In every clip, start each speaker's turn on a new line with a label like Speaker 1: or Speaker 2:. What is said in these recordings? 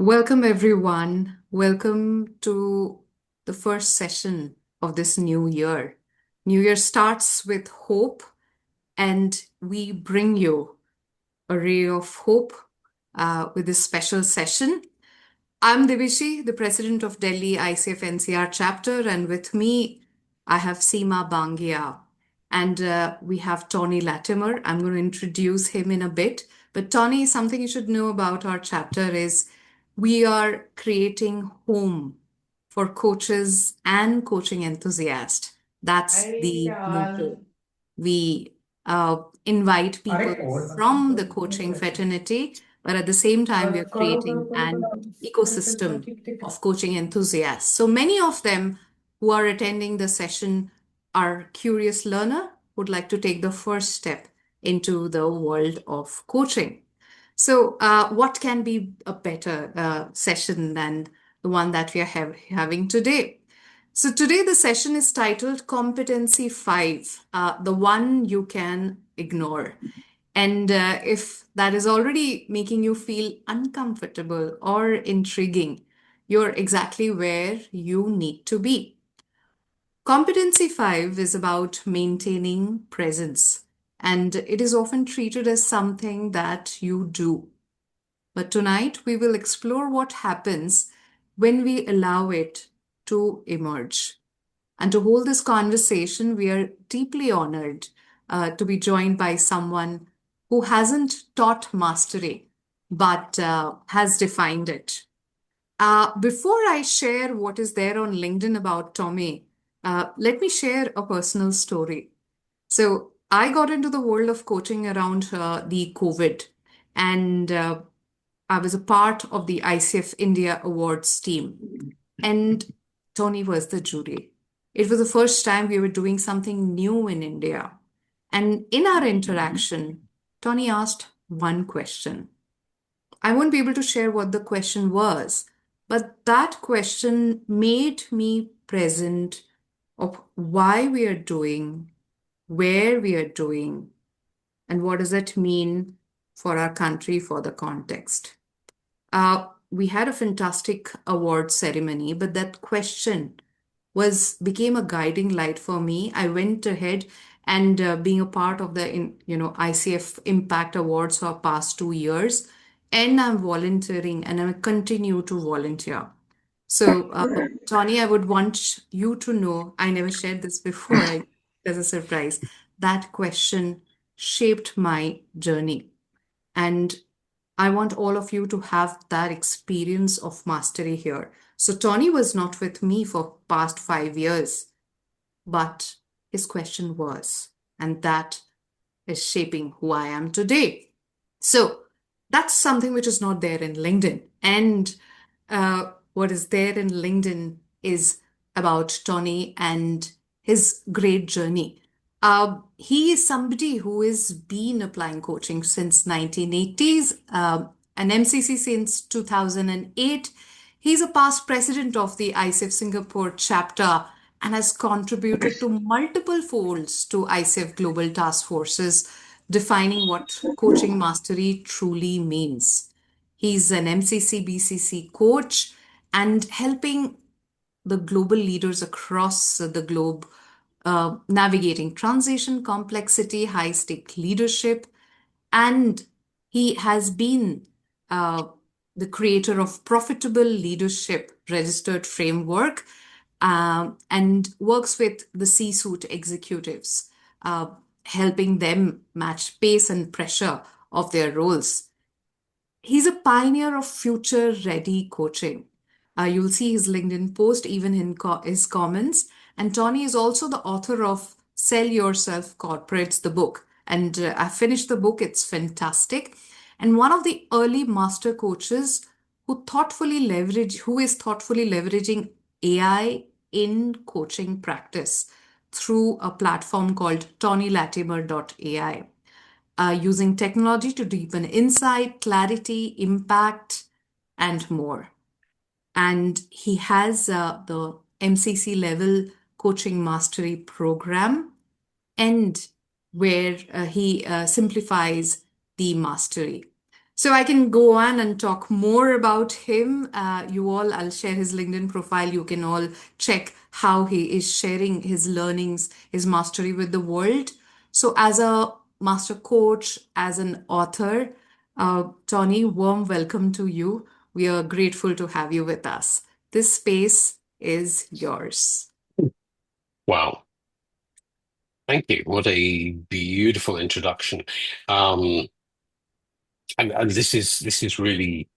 Speaker 1: Welcome, everyone. Welcome to the first session of this new year. New Year starts with hope, and we bring you a ray of hope with this special session. I'm Debeshi, the president of Delhi ICF NCR chapter, and with me, I have Seema Bangia, and we have Tony Latimer. I'm going to introduce him in a bit. But Tony, something you should know about our chapter is we are creating home for coaches and coaching enthusiasts. That's
Speaker 2: अरे
Speaker 1: the
Speaker 2: क्या हाल।
Speaker 1: motto. We invite
Speaker 2: अरे
Speaker 1: people
Speaker 2: और
Speaker 1: from the coaching fraternity, but at the same time, we are
Speaker 2: करो करो
Speaker 1: creating
Speaker 2: करो
Speaker 1: an
Speaker 2: करो
Speaker 1: ecosystem
Speaker 2: ठीक ठीक।
Speaker 1: of coaching enthusiasts. So many of them who are attending the session are curious learner who'd like to take the first step into the world of coaching. So, what can be a better session than the one that we are having today? So, today the session is titled Competency 5, the one you can ignore. And if that is already making you feel uncomfortable or intriguing, you're exactly where you need to be. Competency 5 is about maintaining presence, and it is often treated as something that you do. But tonight we will explore what happens when we allow it to emerge. And to hold this conversation, we are deeply honored to be joined by someone who hasn't taught mastery, but has defined it. Before I share what is there on LinkedIn about Tommy, let me share a personal story. So I got into the world of coaching around the COVID, and I was a part of the ICF India Awards team. And Tony was the jury. It was the first time we were doing something new in India. And in our interaction, Tony asked one question. I won't be able to share what the question was, but that question made me present of why we are doing, where we are doing, and what does it mean for our country, for the context. We had a fantastic award ceremony, but that question was became a guiding light for me. I went ahead and being a part of the ICF Impact Awards for past 2 years, and I'm volunteering and I continue to volunteer. So, Tony, I would want you to know, I never shared this before, as a surprise. That question shaped my journey. And I want all of you to have that experience of mastery here. So Tony was not with me for past 5 years, but his question was, and that is shaping who I am today. So that's something which is not there in LinkedIn. And what is there in LinkedIn is about Tony and his great journey. He is somebody who has been applying coaching since 1980s, an MCC since 2008. He's a past president of the ICF Singapore chapter and has contributed to multiple folds to ICF Global Task Forces, defining what coaching mastery truly means. He's an MCC BCC coach and helping the global leaders across the globe navigating transition, complexity, high stake leadership. And he has been uh, the creator of Profitable Leadership Registered Framework and works with the C suite executives, helping them match pace and pressure of their roles. He's a pioneer of future ready coaching. You'll see his LinkedIn post, even in his comments. And Tony is also the author of Sell Yourself Corporates, the book. And I finished the book, it's fantastic. And one of the early master coaches who is thoughtfully leveraging AI in coaching practice through a platform called TonyLatimer.ai, using technology to deepen insight, clarity, impact, and more. And he has the MCC level coaching mastery program, and where he simplifies the mastery. So I can go on and talk more about him. I'll share his LinkedIn profile. You can all check how he is sharing his learnings, his mastery with the world. So, as a master coach, as an author, Tony, warm welcome to you. We are grateful to have you with us. This space is yours.
Speaker 2: Wow. Thank you. What a beautiful introduction. Um, and this is really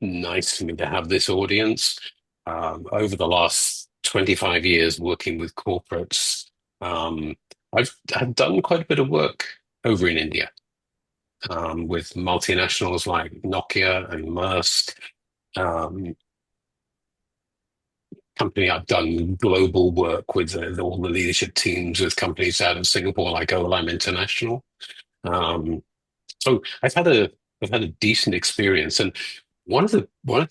Speaker 2: nice for me to have this audience. Over the last 25 years working with corporates, um, I've done quite a bit of work over in India with multinationals like Nokia and Maersk. Um, Company I've done global work with all the leadership teams with companies out of Singapore like Olam International. Um, so I've had a decent experience, and one of the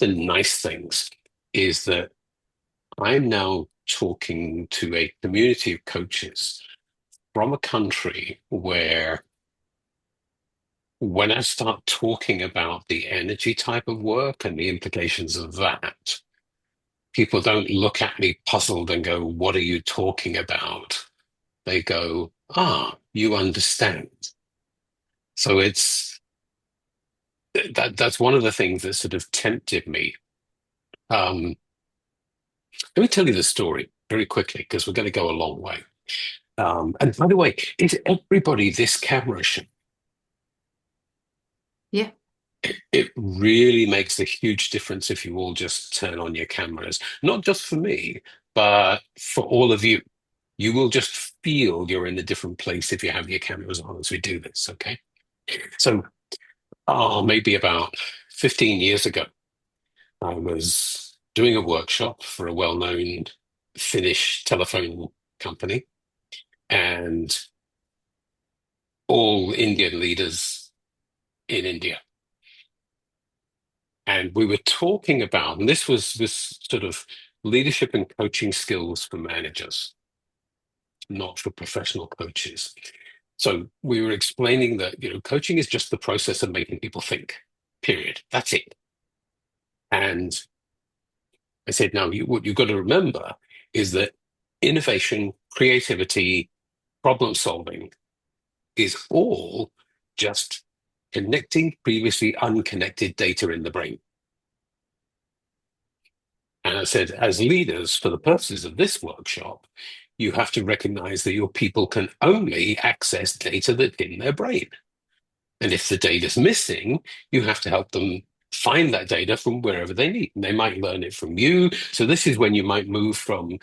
Speaker 2: nice things is that I'm now talking to a community of coaches from a country where when I start talking about the energy type of work and the implications of that, people don't look at me puzzled and go, "What are you talking about?" They go, "Ah, you understand." So that's one of the things that sort of tempted me. Um, Let me tell you the story very quickly because we're going to go a long way. And by the way, is everybody this camera shy?
Speaker 1: Yeah.
Speaker 2: It really makes a huge difference if you all just turn on your cameras, not just for me, but for all of you. You will just feel you're in a different place if you have your cameras on as we do this, okay? So, maybe about 15 years ago, I was doing a workshop for a well-known Finnish telephone company, and all Indian leaders in India. And we were talking about, and this was this sort of leadership and coaching skills for managers, not for professional coaches. So we were explaining that, coaching is just the process of making people think, period. That's it. And I said, now, what you've got to remember is that innovation, creativity, problem solving is all just connecting previously unconnected data in the brain. And I said, as leaders, for the purposes of this workshop, you have to recognize that your people can only access data that's in their brain. And if the data's missing, you have to help them find that data from wherever they need. And they might learn it from you. So this is when you might move from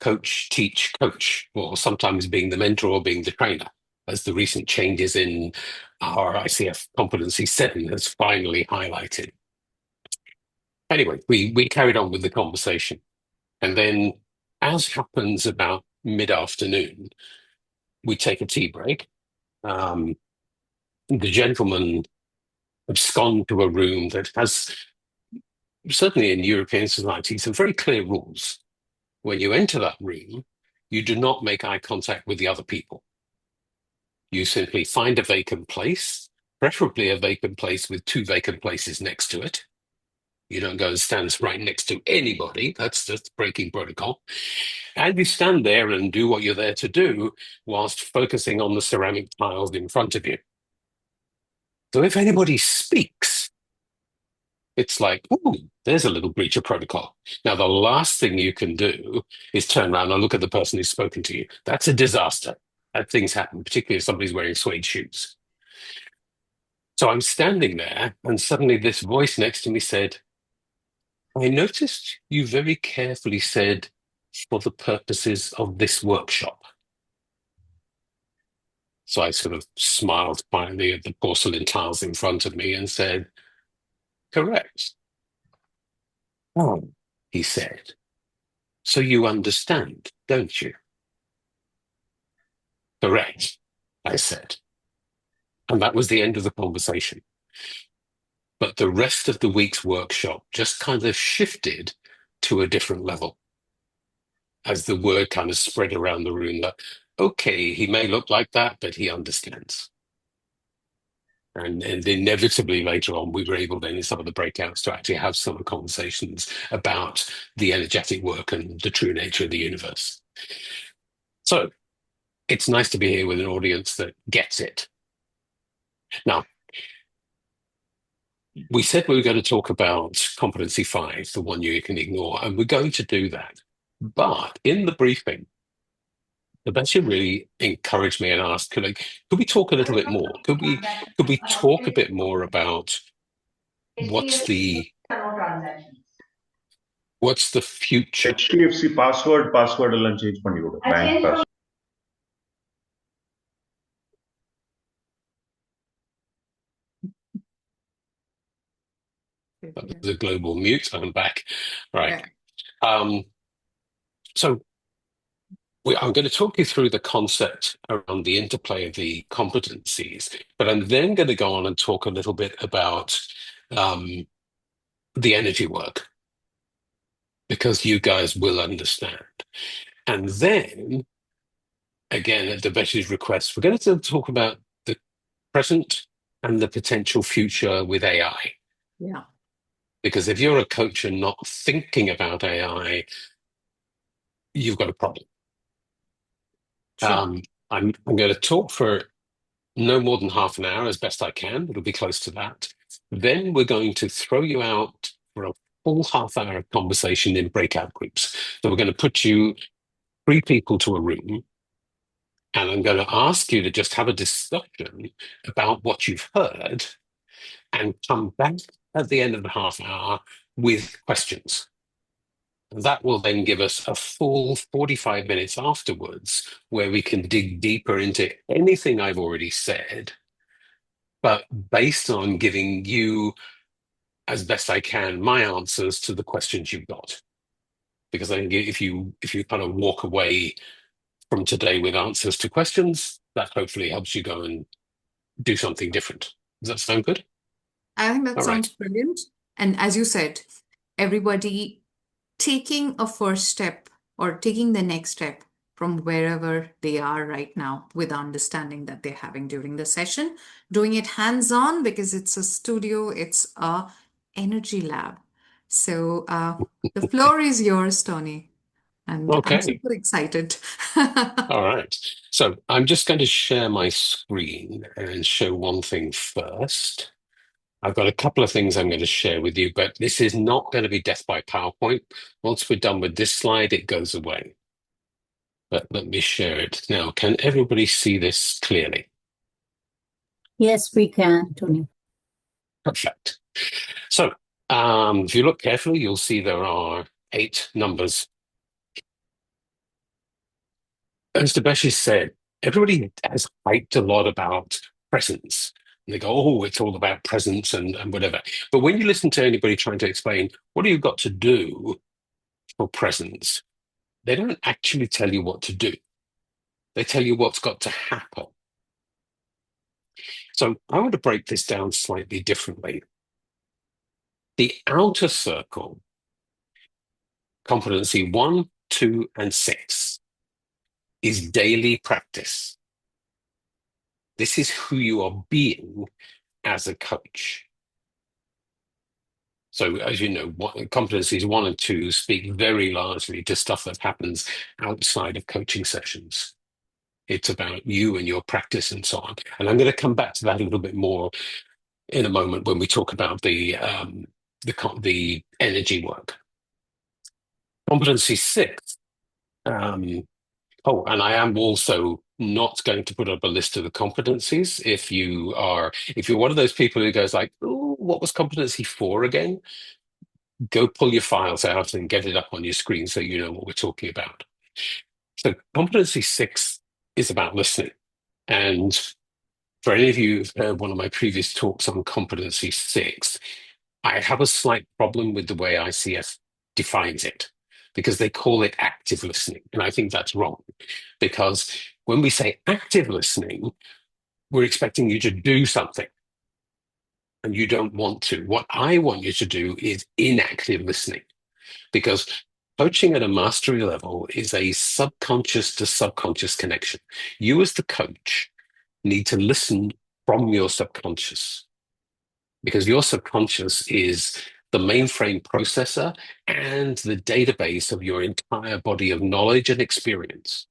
Speaker 2: coach, teach, coach, or sometimes being the mentor or being the trainer, as the recent changes in our ICF Competency 7 has finally highlighted. Anyway, we carried on with the conversation. And then, as happens about mid-afternoon, we take a tea break. Um, the gentleman abscond to a room that has, certainly in European society, some very clear rules. When you enter that room, you do not make eye contact with the other people. You simply find a vacant place, preferably a vacant place with two vacant places next to it. You don't go and stand right next to anybody. That's just breaking protocol. And you stand there and do what you're there to do whilst focusing on the ceramic tiles in front of you. So if anybody speaks, it's like, ooh, there's a little breach of protocol. Now, the last thing you can do is turn around and look at the person who's spoken to you. That's a disaster. That things happen, particularly if somebody's wearing suede shoes. So I'm standing there, and suddenly this voice next to me said, I noticed you very carefully said, for the purposes of this workshop. So I sort of smiled quietly at the porcelain tiles in front of me and said, correct. Oh, he said. So you understand, don't you? Correct, I said. And that was the end of the conversation. But the rest of the week's workshop just kind of shifted to a different level as the word kind of spread around the room that, okay, he may look like that, but he understands. And inevitably later on, we were able then in some of the breakouts to actually have some conversations about the energetic work and the true nature of the universe. So it's nice to be here with an audience that gets it. Now, we said we were going to talk about competency 5, the one you can ignore, and we're going to do that. But in the briefing, Debeshi really encouraged me and asked, could we talk a little bit more? Could we talk a bit more about what's the future?
Speaker 3: HDFC password எல்லாம் change பண்ணி விடு bank password.
Speaker 2: The global mute. I'm back. Right.
Speaker 1: Yeah.
Speaker 2: So I'm going to talk you through the concept around the interplay of the competencies, but I'm then going to go on and talk a little bit about the energy work, because you guys will understand. And then, again, at Debeshi's request, we're going to talk about the present and the potential future with AI.
Speaker 1: Yeah.
Speaker 2: Because if you're a coach and not thinking about AI, you've got a problem.
Speaker 1: Sure.
Speaker 2: I'm going to talk for no more than half an hour as best I can. It'll be close to that. Then we're going to throw you out for a full half-hour conversation in breakout groups. So we're going to put you 3 people to a room, and I'm going to ask you to just have a discussion about what you've heard and come back at the end of the half hour with questions. That will then give us a full 45 minutes afterwards where we can dig deeper into anything I've already said, but based on giving you, as best I can, my answers to the questions you've got. Because I think if you kind of walk away from today with answers to questions, that hopefully helps you go and do something different. Does that sound good?
Speaker 1: I think that
Speaker 2: All
Speaker 1: sounds
Speaker 2: right.
Speaker 1: brilliant. And as you said, everybody taking a first step or taking the next step from wherever they are right now with the understanding that they're having during the session, doing it hands-on because it's a studio, it's a energy lab. So the floor is yours, Tony, and I'm
Speaker 2: Okay.
Speaker 1: super excited.
Speaker 2: All right. So I'm just going to share my screen and show one thing first. I've got a couple of things I'm going to share with you, but this is not going to be death by PowerPoint. Once we're done with this slide, it goes away. But let me share it now. Can everybody see this clearly?
Speaker 4: Yes, we can, Tony.
Speaker 2: Perfect. So if you look carefully, you'll see there are 8 numbers. As Debeshi said, everybody has hyped a lot about presence. And they go, oh, it's all about presence and whatever. But when you listen to anybody trying to explain, what do you got to do for presence? They don't actually tell you what to do. They tell you what's got to happen. So I want to break this down slightly differently. The outer circle, competency 1, 2, and 6, is daily practice. This is who you are being as a coach. So, as you know, competencies 1 and 2 speak very largely to stuff that happens outside of coaching sessions. It's about you and your practice and so on. And I'm going to come back to that a little bit more in a moment when we talk about the energy work. Competency 6. And I am also not going to put up a list of the competencies. If you're one of those people who goes like, oh, what was competency 4 again? Go pull your files out and get it up on your screen so you know what we're talking about. So competency 6 is about listening. And for any of you who've heard one of my previous talks on competency 6, I have a slight problem with the way ICF defines it, because they call it active listening. And I think that's wrong, because when we say active listening, we're expecting you to do something. And you don't want to. What I want you to do is inactive listening, because coaching at a mastery level is a subconscious to subconscious connection. You, as the coach, need to listen from your subconscious, because your subconscious is the mainframe processor and the database of your entire body of knowledge and experience.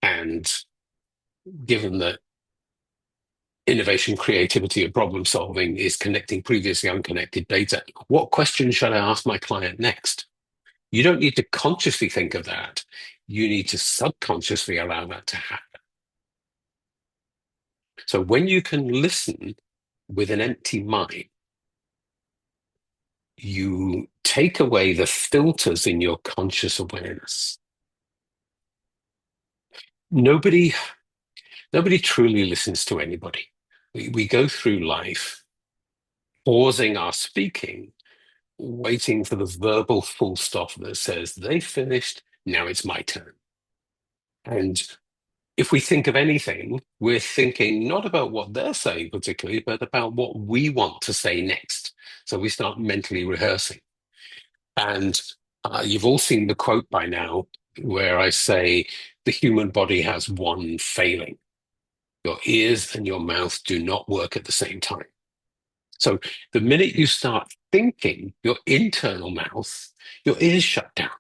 Speaker 2: And given that innovation, creativity, and problem solving is connecting previously unconnected data, what question should I ask my client next? You don't need to consciously think of that. You need to subconsciously allow that to happen. So when you can listen with an empty mind, you take away the filters in your conscious awareness. Nobody truly listens to anybody. We go through life pausing our speaking, waiting for the verbal full stop that says they finished, now it's my turn. And if we think of anything, we're thinking not about what they're saying particularly, but about what we want to say next. So we start mentally rehearsing. And you've all seen the quote by now where I say the human body has one failing. Your ears and your mouth do not work at the same time. So the minute you start thinking your internal mouth, your ears shut down.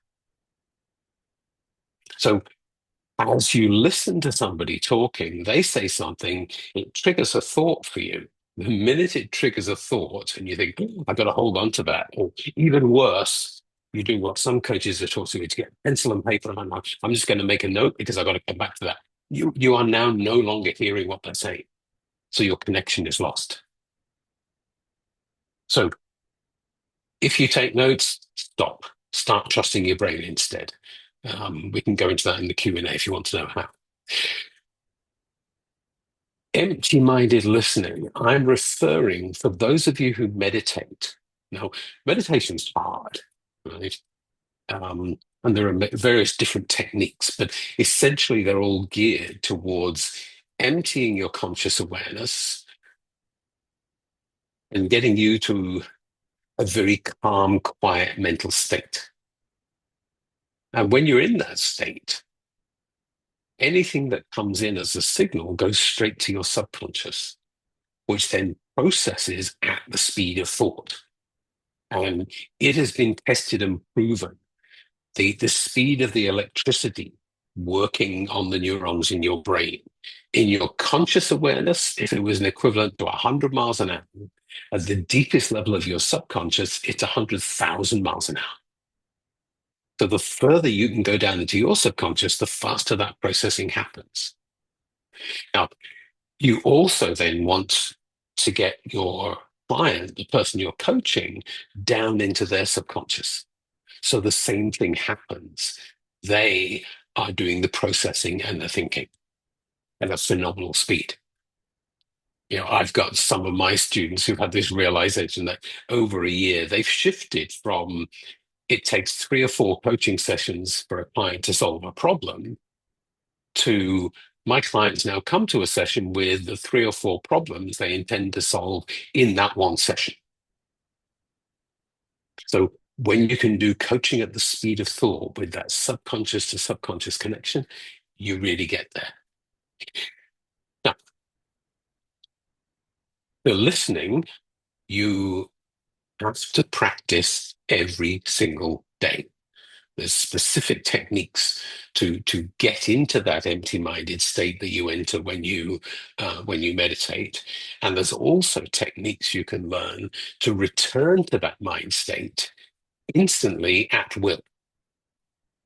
Speaker 2: So as you listen to somebody talking, they say something, it triggers a thought for you. The minute it triggers a thought and you think, I've got to hold on to that, or even worse, you do what some coaches are taught to do, to get pencil and paper, and I'm just going to make a note because I've got to come back to that. You are now no longer hearing what they're saying. So your connection is lost. So if you take notes, stop. Start trusting your brain instead. We can go into that in the Q&A if you want to know how. Empty-minded listening, I'm referring for those of you who meditate. Now, meditation's hard, right? And there are various different techniques, but essentially they're all geared towards emptying your conscious awareness and getting you to a very calm, quiet mental state. And when you're in that state, anything that comes in as a signal goes straight to your subconscious, which then processes at the speed of thought. And it has been tested and proven. The speed of the electricity working on the neurons in your brain, in your conscious awareness, if it was an equivalent to 100 miles an hour, at the deepest level of your subconscious, it's 100,000 miles an hour. So the further you can go down into your subconscious, the faster that processing happens. Now, you also then want to get your client, the person you're coaching, down into their subconscious. So the same thing happens. They are doing the processing and the thinking at a phenomenal speed. You know, I've got some of my students who've had this realization that over a year, they've shifted from it takes 3 or 4 coaching sessions for a client to solve a problem to my clients now come to a session with the 3 or 4 problems they intend to solve in that one session. So when you can do coaching at the speed of thought with that subconscious to subconscious connection, you really get there. Now, the listening, you have to practice every single day. There's specific techniques to get into that empty-minded state that you enter when you meditate, and there's also techniques you can learn to return to that mind state instantly at will.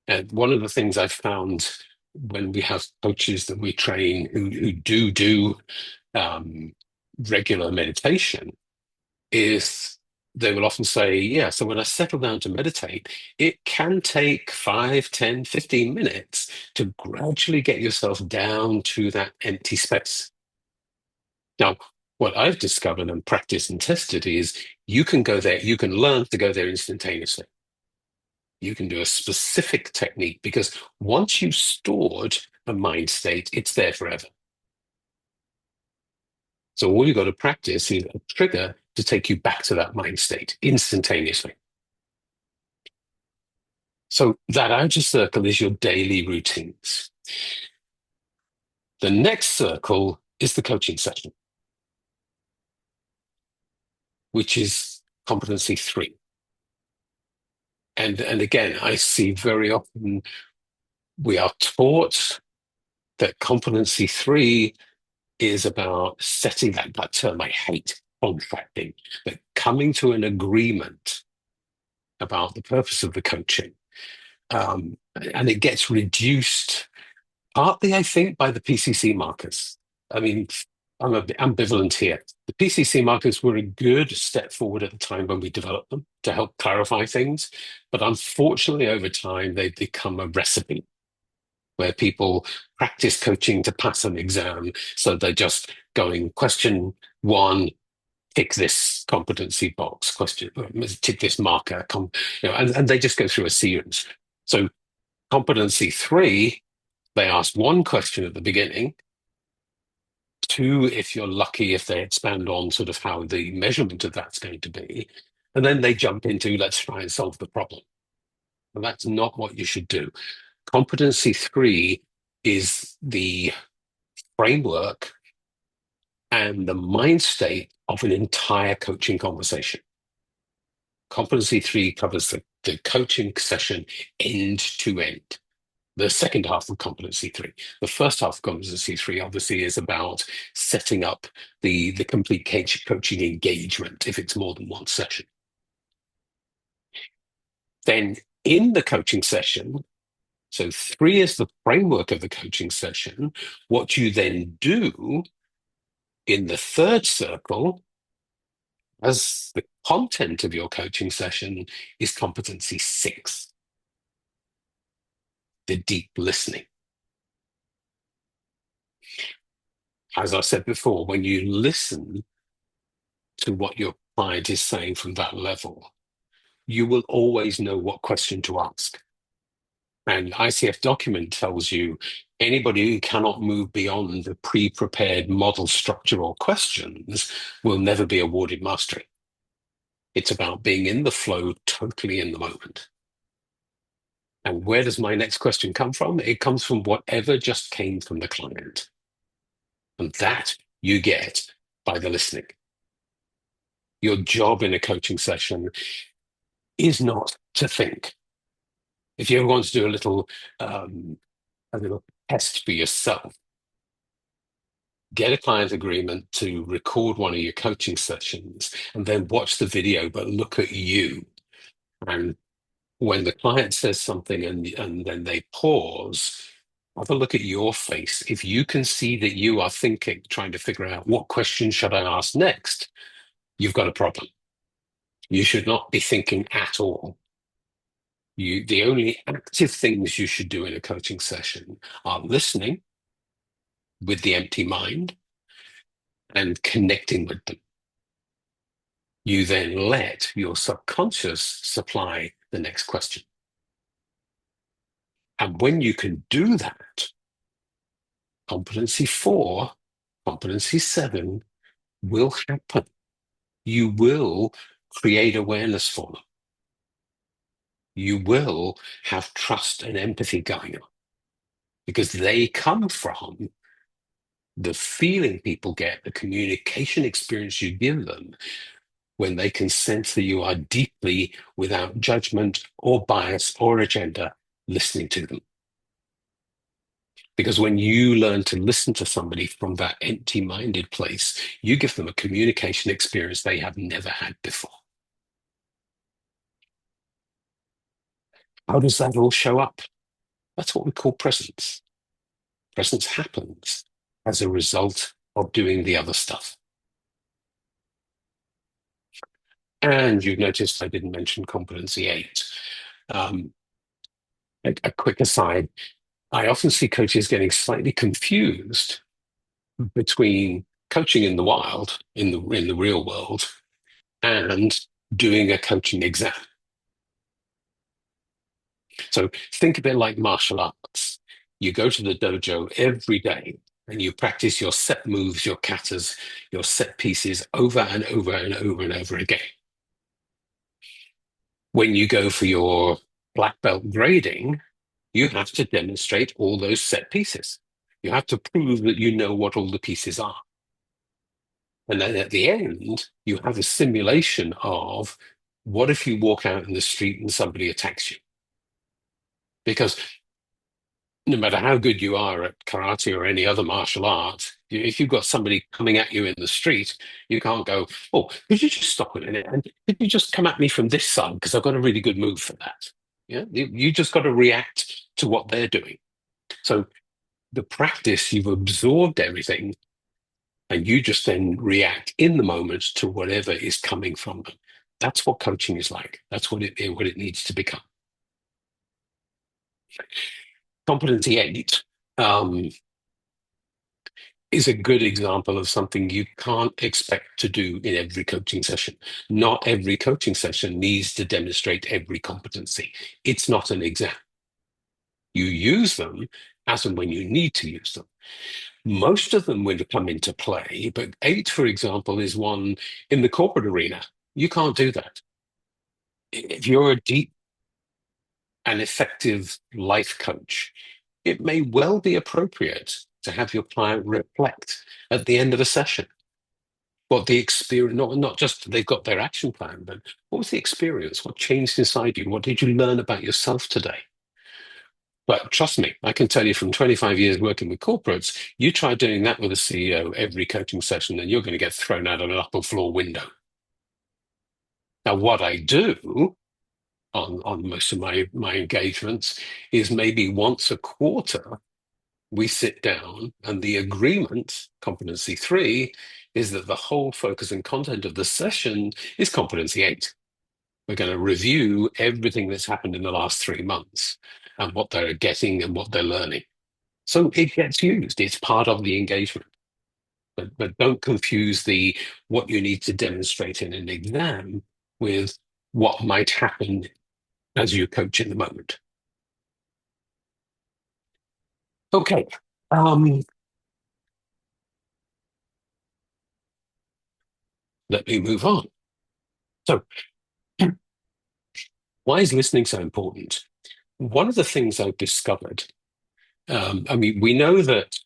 Speaker 2: And one of the things I've found when we have coaches that we train who do regular meditation is they will often say, yeah, so when I settle down to meditate, it can take 5, 10, 15 minutes to gradually get yourself down to that empty space. Now, what I've discovered and practiced and tested is you can go there, you can learn to go there instantaneously. You can do a specific technique because once you've stored a mind state, it's there forever. So all you've got to practice is a trigger to take you back to that mind state instantaneously. So that outer circle is your daily routines. The next circle is the coaching session, which is competency 3. And again, I see very often we are taught that competency 3 is about setting that term I hate, contracting, but coming to an agreement about the purpose of the coaching. And it gets reduced partly, I think, by the PCC markers. I mean, I'm a bit ambivalent here. The PCC markers were a good step forward at the time when we developed them to help clarify things. But unfortunately, over time, they've become a recipe where people practice coaching to pass an exam. So they're just going, question 1, tick this competency box, tick this marker, and they just go through a series. So competency 3, they ask 1 question at the beginning. 2, if you're lucky, if they expand on sort of how the measurement of that's going to be. And then they jump into, let's try and solve the problem. And that's not what you should do. Competency 3 is the framework and the mind state of an entire coaching conversation. Competency 3 covers the coaching session end to end. The second half of competency 3. The first half of competency 3 obviously is about setting up the complete coaching engagement if it's more than 1 session. Then in the coaching session, so 3 is the framework of the coaching session. What you then do in the third circle as the content of your coaching session is competency 6, the deep listening. As I said before, when you listen to what your client is saying from that level, you will always know what question to ask. And ICF document tells you anybody who cannot move beyond the pre-prepared model structural questions will never be awarded mastery. It's about being in the flow, totally in the moment. And where does my next question come from? It comes from whatever just came from the client. And that you get by the listening. Your job in a coaching session is not to think. If you ever want to do a little test for yourself, get a client agreement to record one of your coaching sessions and then watch the video, but look at you. And when the client says something and then they pause, have a look at your face. If you can see that you are thinking, trying to figure out what question should I ask next, you've got a problem. You should not be thinking at all. The only active things you should do in a coaching session are listening with the empty mind and connecting with them. You then let your subconscious supply the next question. And when you can do that, competency 4, competency 7 will happen. You will create awareness for them. You will have trust and empathy going on because they come from the feeling people get, the communication experience you give them when they can sense that you are deeply, without judgment or bias or agenda, listening to them. Because when you learn to listen to somebody from that empty-minded place, you give them a communication experience they have never had before. How does that all show up? That's what we call presence. Presence happens as a result of doing the other stuff. And you've noticed I didn't mention competency 8. A quick aside, I often see coaches getting slightly confused between coaching in the wild, in the real world, and doing a coaching exam. So think of it like martial arts. You go to the dojo every day and you practice your set moves, your katas, your set pieces over and over and over and over again. When you go for your black belt grading, you have to demonstrate all those set pieces. You have to prove that you know what all the pieces are. And then at the end, you have a simulation of what if you walk out in the street and somebody attacks you? Because no matter how good you are at karate or any other martial art, if you've got somebody coming at you in the street, you can't go, oh, could you just stop a minute? And could you just come at me from this side? Because I've got a really good move for that. Yeah, you just got to react to what they're doing. So the practice, you've absorbed everything, and you just then react in the moment to whatever is coming from them. That's what coaching is like. That's what it needs to become. Competency 8 is a good example of something you can't expect to do in every coaching session. Not every coaching session needs to demonstrate every competency. It's not an exam. You use them as and when you need to use them. Most of them will come into play, but 8, for example, is one in the corporate arena. You can't do that. If you're a deep and effective life coach, it may well be appropriate to have your client reflect at the end of a session what the experience, not just they've got their action plan, but what was the experience? What changed inside you? What did you learn about yourself today? But trust me, I can tell you from 25 years working with corporates, you try doing that with a CEO every coaching session, and you're going to get thrown out of an upper floor window. Now, what I do on most of my engagements is maybe once a quarter, we sit down, and the agreement, competency 3, is that the whole focus and content of the session is competency 8. We're going to review everything that's happened in the last 3 months and what they're getting and what they're learning. So it gets used. It's part of the engagement. But don't confuse what you need to demonstrate in an exam with what might happen as you coach in the moment. Okay. Let me move on. So why is listening so important? One of the things I've discovered, we know that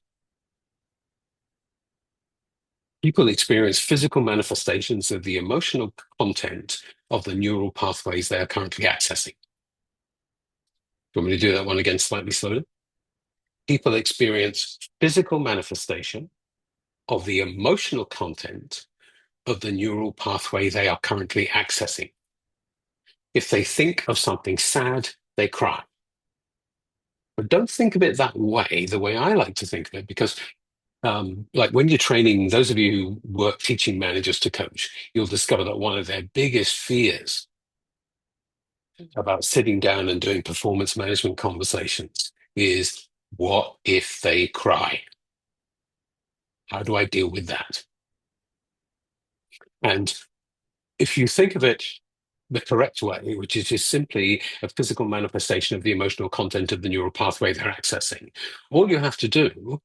Speaker 2: people experience physical manifestations of the emotional content of the neural pathways they are currently accessing. Do you want me to do that one again slightly slower? People experience physical manifestation of the emotional content of the neural pathway they are currently accessing. If they think of something sad, they cry. But don't think of it that way, the way I like to think of it, because like when you're training, those of you who work teaching managers to coach, you'll discover that one of their biggest fears about sitting down and doing performance management conversations is, what if they cry? How do I deal with that? And if you think of it the correct way, which is just simply a physical manifestation of the emotional content of the neural pathway they're accessing, all you have to do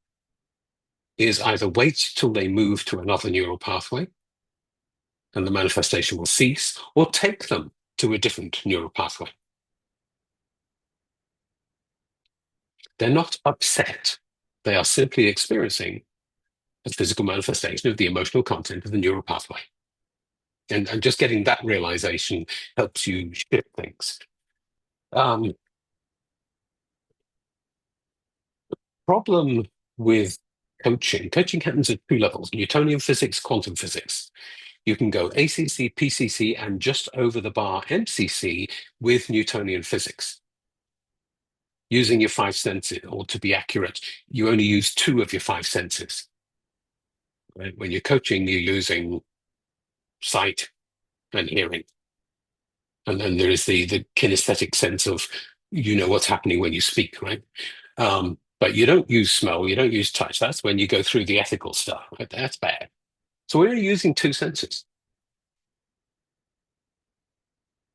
Speaker 2: is either wait till they move to another neural pathway and the manifestation will cease, or take them to a different neural pathway. They're not upset. They are simply experiencing a physical manifestation of the emotional content of the neural pathway. And just getting that realization helps you shift things. Problem with coaching happens at 2 levels: Newtonian physics, quantum physics. You can go ACC, PCC, and just over the bar MCC with Newtonian physics, using your 5 senses, or to be accurate, you only use 2 of your 5 senses. Right? When you're coaching, you're using sight and hearing. And then there is the kinesthetic sense of, you know what's happening when you speak, right? But you don't use smell, you don't use touch. That's when you go through the ethical stuff, right? That's bad. So we're using 2 senses.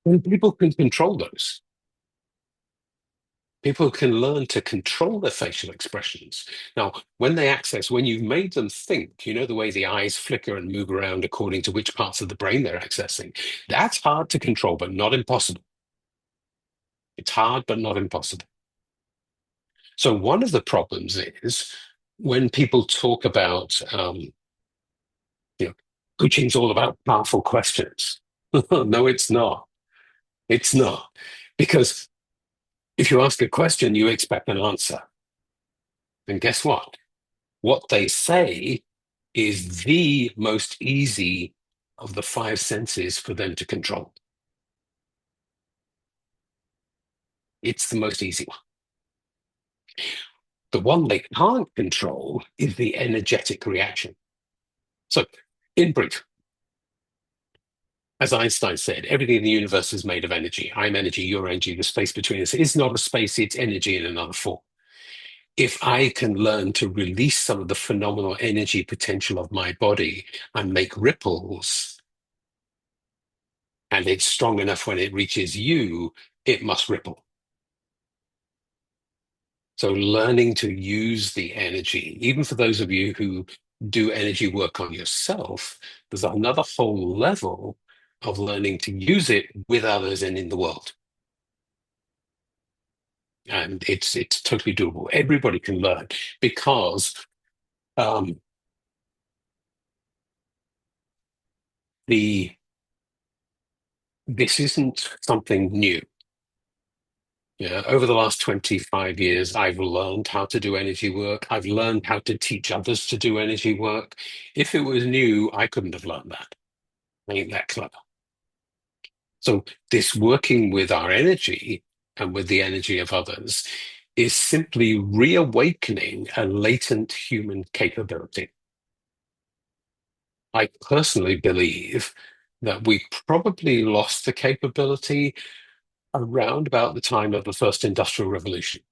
Speaker 2: And people can control those. People can learn to control their facial expressions. Now, when you've made them think, you know, the way the eyes flicker and move around according to which parts of the brain they're accessing, that's hard to control, but not impossible. It's hard, but not impossible. So one of the problems is when people talk about, coaching's all about powerful questions. No, it's not. It's not. Because if you ask a question, you expect an answer. And guess what? What they say is the most easy of the five senses for them to control. It's the most easy one. The one they can't control is the energetic reaction. So, in brief, as Einstein said, everything in the universe is made of energy. I'm energy, you're energy, the space between us is not a space, it's energy in another form. If I can learn to release some of the phenomenal energy potential of my body and make ripples, and it's strong enough when it reaches you, it must ripple. So learning to use the energy, even for those of you who do energy work on yourself, there's another whole level of learning to use it with others and in the world. And it's totally doable. Everybody can learn because this isn't something new. Yeah, over the last 25 years, I've learned how to do energy work. I've learned how to teach others to do energy work. If it was new, I couldn't have learned that. I ain't that clever. So this working with our energy and with the energy of others is simply reawakening a latent human capability. I personally believe that we probably lost the capability around about the time of the first industrial revolution.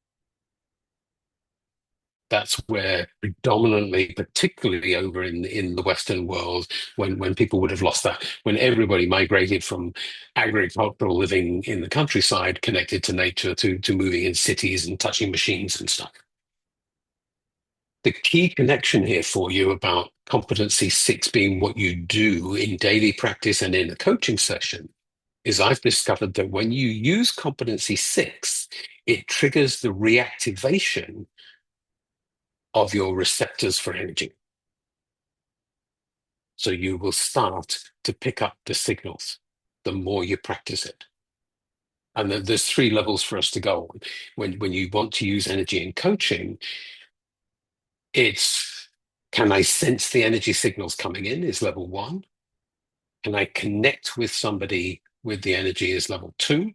Speaker 2: That's where predominantly, particularly over in the Western world, when people would have lost that, when everybody migrated from agricultural living in the countryside, connected to nature, to moving in cities and touching machines and stuff. The key connection here for you about competency 6 being what you do in daily practice and in a coaching session is I've discovered that when you use competency 6, it triggers the reactivation of your receptors for energy. So you will start to pick up the signals the more you practice it. And there's 3 levels for us to go on. When you want to use energy in coaching, it's, can I sense the energy signals coming in is level 1. Can I connect with somebody with the energy is level 2.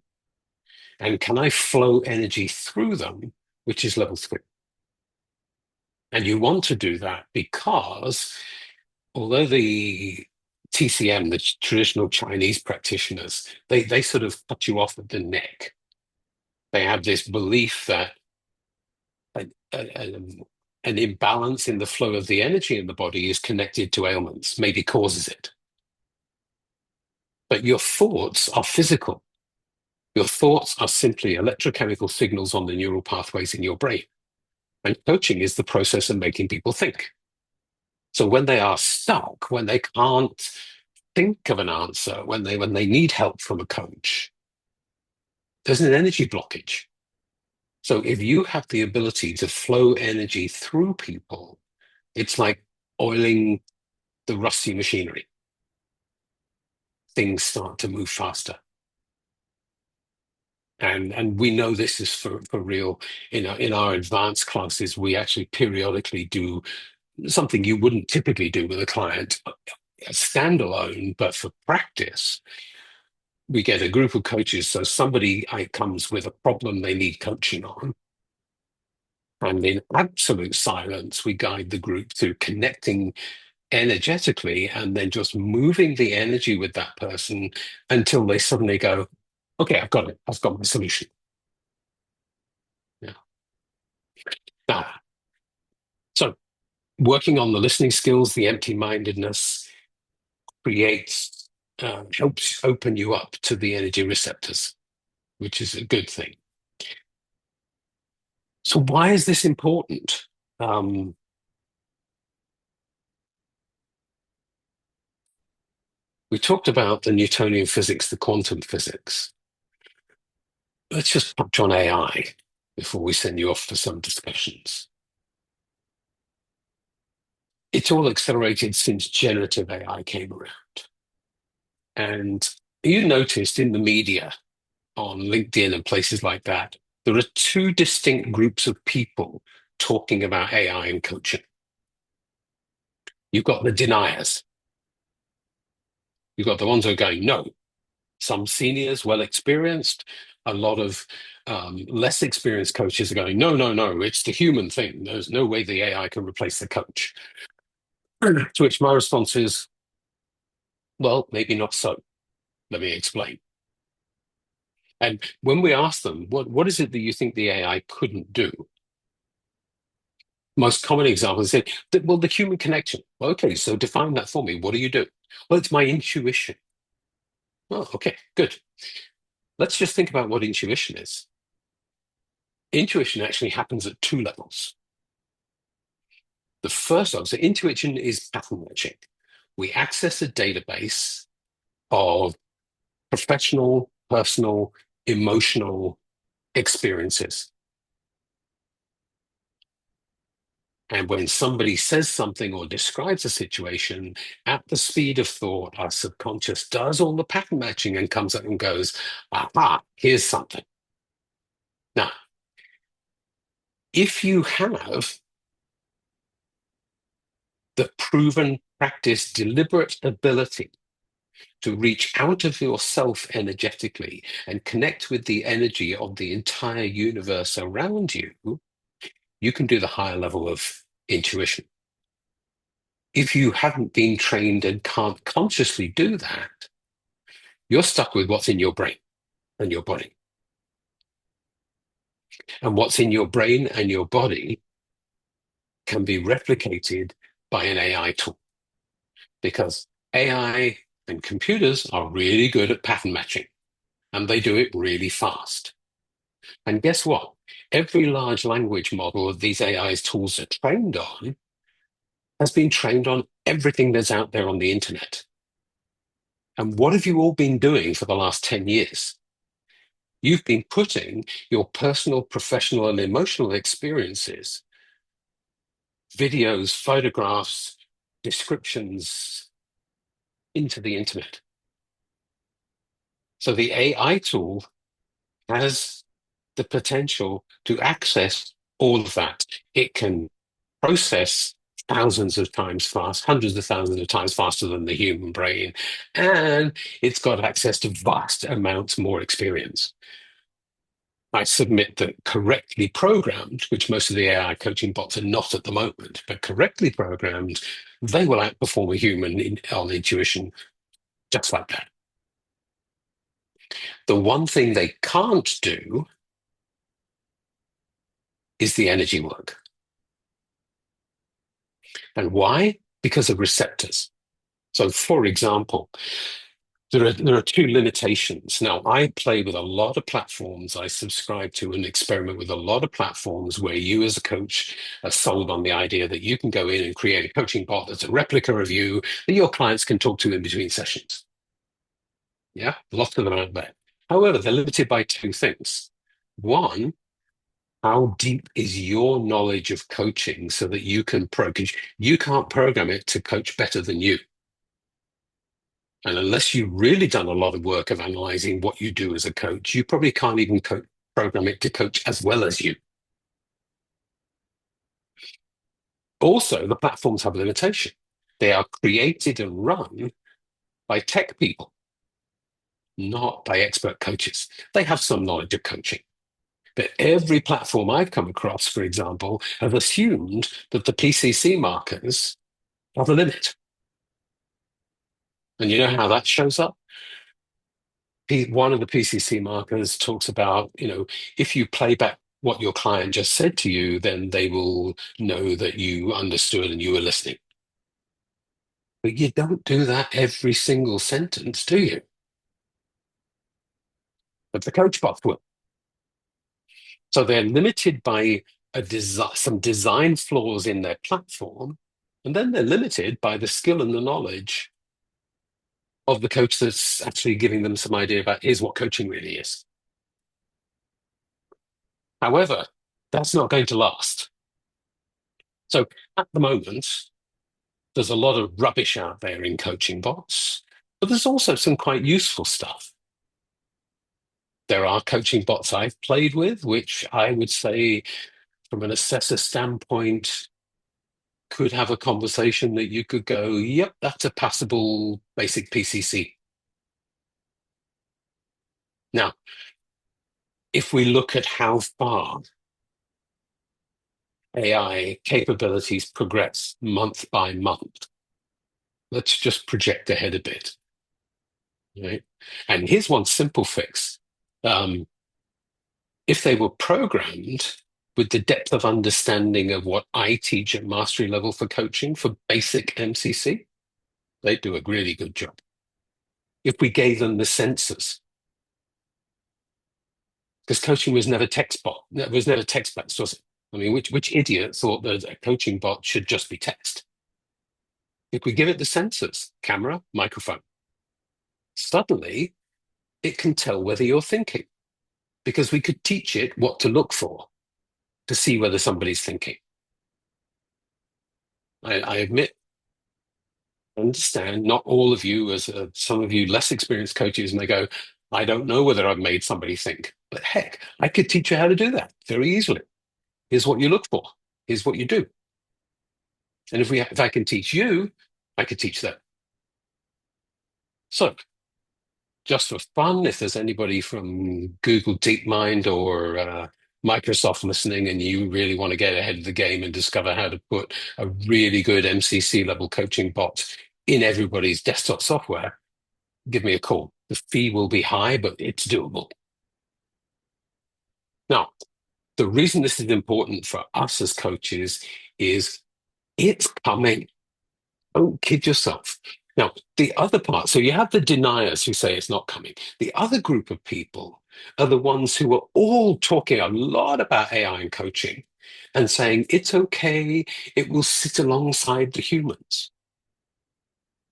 Speaker 2: And can I flow energy through them, which is level 3. And you want to do that because although the TCM, the traditional Chinese practitioners, they sort of cut you off at the neck. They have this belief that an imbalance in the flow of the energy in the body is connected to ailments, maybe causes it. But your thoughts are physical. Your thoughts are simply electrochemical signals on the neural pathways in your brain. And coaching is the process of making people think. So when they are stuck, when they can't think of an answer, when they need help from a coach, there's an energy blockage. So if you have the ability to flow energy through people, it's like oiling the rusty machinery. Things start to move faster. And we know this is for real. In our advanced classes, we actually periodically do something you wouldn't typically do with a client, standalone, but for practice. We get a group of coaches. So somebody comes with a problem they need coaching on. And in absolute silence, we guide the group to connecting energetically and then just moving the energy with that person until they suddenly go, okay, I've got it. I've got my solution. Yeah. Now, so working on the listening skills, the empty-mindedness helps open you up to the energy receptors, which is a good thing. So why is this important? We talked about the Newtonian physics, the quantum physics. Let's just touch on AI before we send you off for some discussions. it's all accelerated since generative AI came around. And you noticed in the media, on LinkedIn and places like that, there are two distinct groups of people talking about AI and coaching. You've got the deniers. You've got the ones who are going, no. Some seniors, well experienced, a lot of less experienced coaches are going, no, no, no, it's the human thing. There's no way the AI can replace the coach. To which my response is, well, maybe not so. Let me explain. And when we ask them, what is it that you think the AI couldn't do? Most common example is say, well, the human connection. Well, okay, so define that for me. What do you do? Well, it's my intuition. Oh, okay, good. Let's just think about what intuition is. Intuition actually happens at two levels. The first of, so intuition is pattern matching. We access a database of professional, personal, emotional experiences. And when somebody says something or describes a situation, at the speed of thought, our subconscious does all the pattern matching and comes up and goes, aha, here's something. Now, if you have the proven practice, deliberate ability to reach out of yourself energetically and connect with the energy of the entire universe around you, you can do the higher level of intuition. If you haven't been trained and can't consciously do that, you're stuck with what's in your brain and your body. And what's in your brain and your body can be replicated by an AI tool, because AI and computers are really good at pattern matching, and they do it really fast. And guess what? Every large language model that these AI tools are trained on has been trained on everything that's out there on the internet. And what have you all been doing for the last 10 years? You've been putting your personal, professional, and emotional experiences, videos, photographs, descriptions into the internet. So the AI tool has the potential to access all of that. It can process thousands of times fast, hundreds of thousands of times faster than the human brain, and it's got access to vast amounts more experience. I submit that correctly programmed, which most of the AI coaching bots are not at the moment, but correctly programmed, they will outperform a human on intuition just like that. The one thing they can't do is the energy work. And why? Because of receptors. So, for example, there are two limitations. Now, I play with a lot of platforms. I subscribe to and experiment with a lot of platforms where you as a coach are sold on the idea that you can go in and create a coaching bot that's a replica of you that your clients can talk to in between sessions. Yeah, lots of them out there. However, they're limited by two things. One, how deep is your knowledge of coaching so that you can you can't program it to coach better than you. And unless you've really done a lot of work of analyzing what you do as a coach, you probably can't even program it to coach as well as you. Also, the platforms have a limitation. They are created and run by tech people, not by expert coaches. They have some knowledge of coaching. But every platform I've come across, for example, have assumed that the PCC markers are the limit. And you know how that shows up? One of the PCC markers talks about, if you play back what your client just said to you, then they will know that you understood and you were listening. But you don't do that every single sentence, do you? But the coach bots will. So they're limited by some design flaws in their platform, and then they're limited by the skill and the knowledge of the coach that's actually giving them some idea about here's what coaching really is. However, that's not going to last. So at the moment, There's a lot of rubbish out there in coaching bots, but there's also some quite useful stuff. There are coaching bots I've played with, which I would say, from an assessor standpoint, could have a conversation that you could go, yep, that's a passable basic PCC. Now, if we look at how far AI capabilities progress month by month, let's just project ahead a bit, right? And here's one simple fix. If they were programmed with the depth of understanding of what I teach at mastery level for coaching for basic MCC, they'd do a really good job. If we gave them the sensors, because coaching was never text-based, was it? I mean, which idiot thought that a coaching bot should just be text? If we give it the sensors, camera, microphone, suddenly it can tell whether you're thinking, because we could teach it what to look for to see whether somebody's thinking. I admit, understand, not all of you, as some of you less experienced coaches may go, I don't know whether I've made somebody think. But heck, I could teach you how to do that very easily. Here's what you look for. Here's what you do. And if I can teach you, I could teach them. So, just for fun, if there's anybody from Google DeepMind or Microsoft listening and you really want to get ahead of the game and discover how to put a really good MCC level coaching bot in everybody's desktop software, give me a call. The fee will be high, but it's doable. Now, the reason this is important for us as coaches is it's coming. Don't kid yourself. Now, the other part, so you have the deniers who say it's not coming. The other group of people are the ones who are all talking a lot about AI and coaching and saying it's okay, it will sit alongside the humans.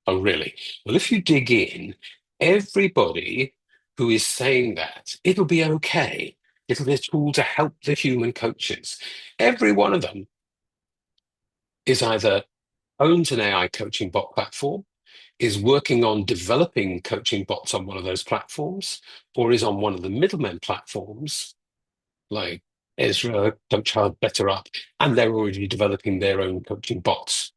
Speaker 2: Oh, really? Well, if you dig in, everybody who is saying that, it'll be okay, it'll be a tool to help the human coaches, every one of them is either owns an AI coaching bot platform, is working on developing coaching bots on one of those platforms, or is on one of the middlemen platforms like Ezra, Coach Hub, Better Up, and they're already developing their own coaching bots.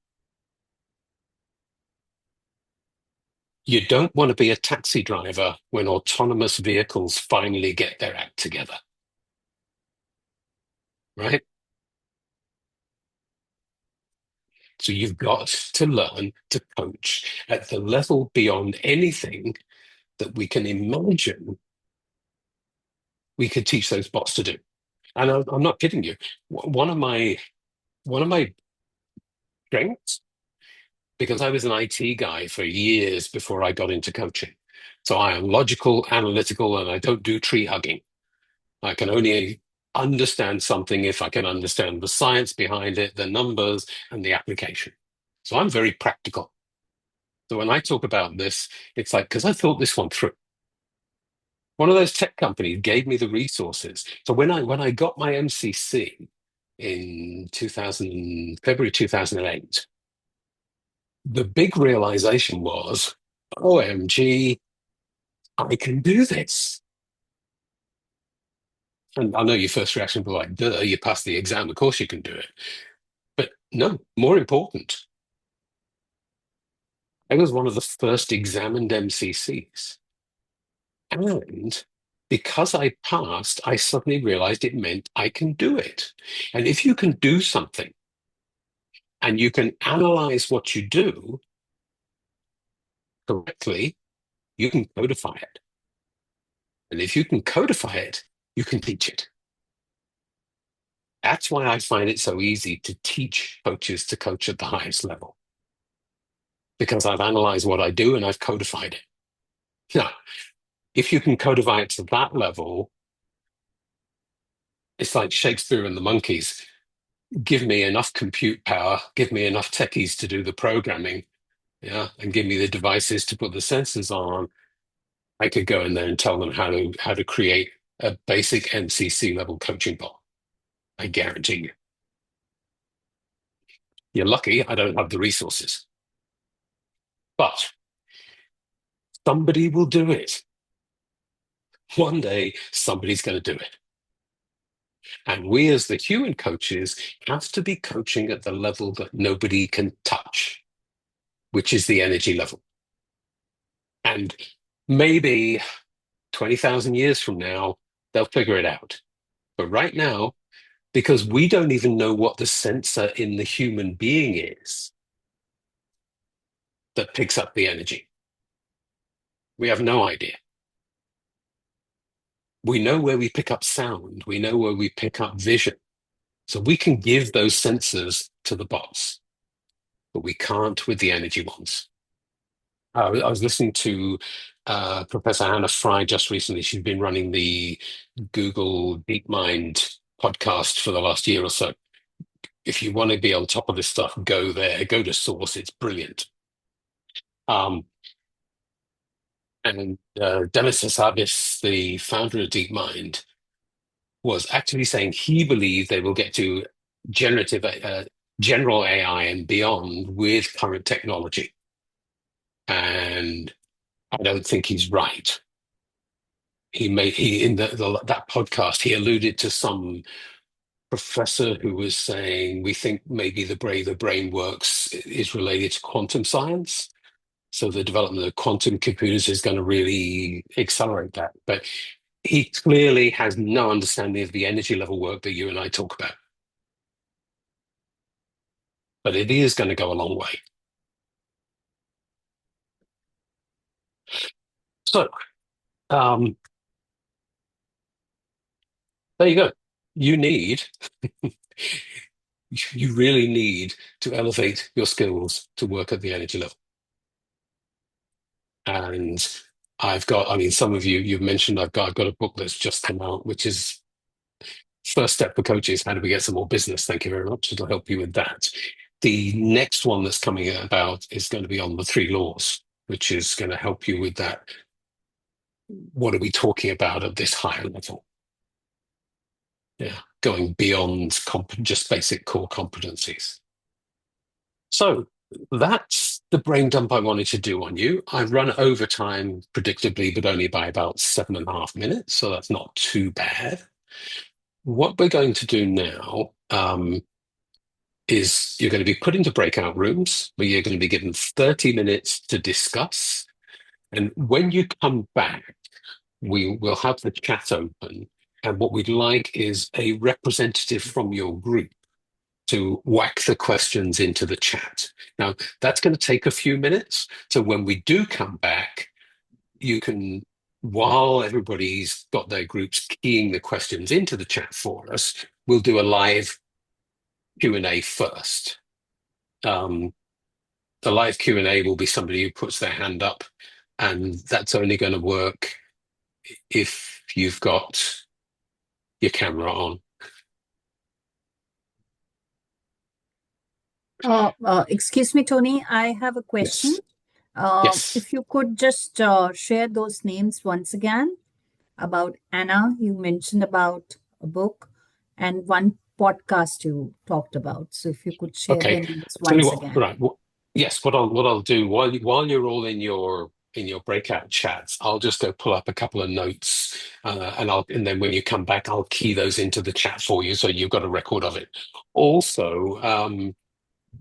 Speaker 2: You don't want to be a taxi driver when autonomous vehicles finally get their act together, right? So you've got to learn to coach at the level beyond anything that we can imagine we could teach those bots to do. And I'm not kidding you. One of my strengths, because I was an IT guy for years before I got into coaching. So I am logical, analytical, and I don't do tree hugging. I can only understand something if I can understand the science behind it, the numbers, and the application. So I'm very practical. So when I talk about this, it's like, because I thought this one through. One of those tech companies gave me the resources. So when I got my MCC in February 2008, the big realization was, OMG, I can do this. And I know your first reaction will be like, duh, you passed the exam, of course you can do it. But no, more important, I was one of the first examined MCCs. And because I passed, I suddenly realized it meant I can do it. And if you can do something and you can analyze what you do correctly, you can codify it. And if you can codify it, you can teach it. That's why I find it so easy to teach coaches to coach at the highest level, because I've analyzed what I do and I've codified it. Now, if you can codify it to that level, it's like Shakespeare and the monkeys. Give me enough compute power, give me enough techies to do the programming, yeah, and give me the devices to put the sensors on. I could go in there and tell them how to create a basic MCC level coaching bot. I guarantee you. You're lucky I don't have the resources. But somebody will do it. One day, somebody's going to do it. And we as the human coaches have to be coaching at the level that nobody can touch, which is the energy level. And maybe 20,000 years from now, they'll figure it out. But right now, because we don't even know what the sensor in the human being is that picks up the energy. We have no idea. We know where we pick up sound. We know where we pick up vision. So we can give those sensors to the bots, but we can't with the energy ones. I was listening to Professor Hannah Fry just recently. She's been running the Google DeepMind podcast for the last year or so. If you want to be on top of this stuff, go there, go to source. It's brilliant. And Demis Hassabis, the founder of DeepMind, was actually saying he believed they will get to generative general AI and beyond with current technology. And I don't think he's right. He in that podcast, he alluded to some professor who was saying, we think maybe the way the brain works is related to quantum science. So the development of quantum computers is going to really accelerate that. But he clearly has no understanding of the energy level work that you and I talk about. But it is going to go a long way. So there you go. You really need to elevate your skills to work at the energy level. And some of you've mentioned I've got a book that's just come out, which is First Step for Coaches, How Do We Get Some More Business? Thank you very much. It'll help you with that. The next one that's coming about is going to be on the 3 laws, which is going to help you with that. What are we talking about at this higher level? Yeah, going beyond just basic core competencies. So that's the brain dump I wanted to do on you. I've run over time, predictably, but only by about 7.5 minutes, so that's not too bad. What we're going to do now is you're going to be put into breakout rooms where you're going to be given 30 minutes to discuss. And when you come back, we will have the chat open. And what we'd like is a representative from your group to whack the questions into the chat. Now, that's going to take a few minutes. So when we do come back, you can, while everybody's got their groups keying the questions into the chat for us, we'll do a live Q&A first. The live Q&A will be somebody who puts their hand up, and that's only going to work if you've got your camera on.
Speaker 4: Excuse me, Tony, I have a question.
Speaker 2: Yes. Yes.
Speaker 4: If you could just share those names once again. About Anna, you mentioned about a book, and one podcast you talked about. So if you could share the
Speaker 2: Okay.
Speaker 4: names
Speaker 2: Tell you
Speaker 4: once
Speaker 2: what,
Speaker 4: again.
Speaker 2: right. Yes, what I'll do while you're all in your breakout chats, I'll just go pull up a couple of notes, and then when you come back, I'll key those into the chat for you, so you've got a record of it. Also,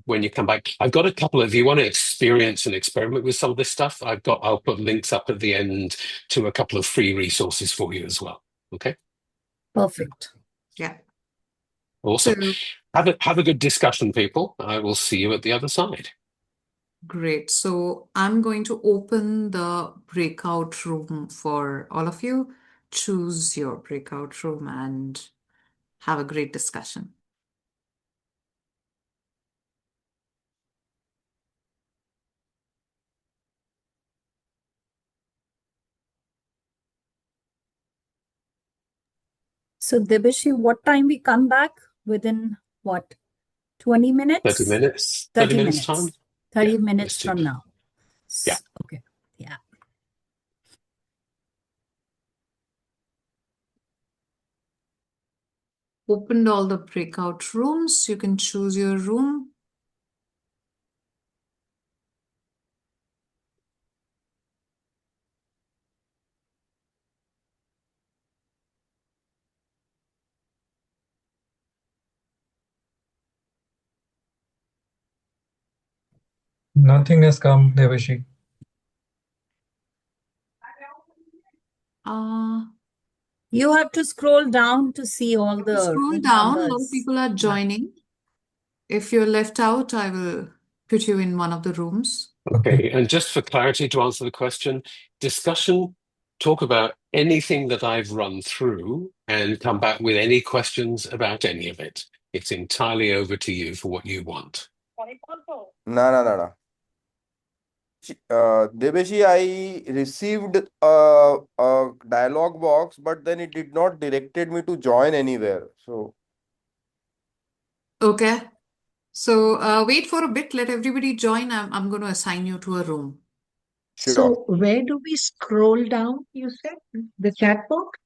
Speaker 2: when you come back, I've got a couple of, if you want to experience and experiment with some of this stuff, I'll put links up at the end to a couple of free resources for you as well. Okay.
Speaker 4: Perfect.
Speaker 1: Yeah.
Speaker 2: Awesome.
Speaker 1: So
Speaker 2: Have a good discussion, people. I will see you at the other side.
Speaker 1: great. So I'm going to open the breakout room for all of you. Choose your breakout room and have a great discussion.
Speaker 4: So Debeshi, what time we come back? Within what? 20 minutes?
Speaker 2: 30 minutes.
Speaker 4: 30
Speaker 2: minutes time.
Speaker 4: 30
Speaker 2: Yeah,
Speaker 4: minutes
Speaker 2: let's do
Speaker 4: from
Speaker 2: it.
Speaker 4: now.
Speaker 2: Yeah.
Speaker 4: Okay. Yeah.
Speaker 1: Opened all the breakout rooms. You can choose your room.
Speaker 5: Nothing has come, Debeshi.
Speaker 1: Uh,
Speaker 4: You have to scroll down to see all
Speaker 1: to
Speaker 4: the
Speaker 1: scroll
Speaker 4: room
Speaker 1: down, a lot of
Speaker 4: numbers.
Speaker 1: people are
Speaker 4: Yeah.
Speaker 1: joining. If you're left out, I will put you in one of the rooms.
Speaker 2: Okay, and just for clarity to answer the question, discussion, talk about anything that I've run through and come back with any questions about any of it. It's entirely over to you for what you want.
Speaker 6: No, no, no, no. Debeshi, I received a dialog box, but then it did not directed me to join anywhere. So,
Speaker 1: Okay. So wait for a bit, let everybody join. I'm going to assign you to a room.
Speaker 6: sure.
Speaker 7: So where do we scroll down, you said? The chat box?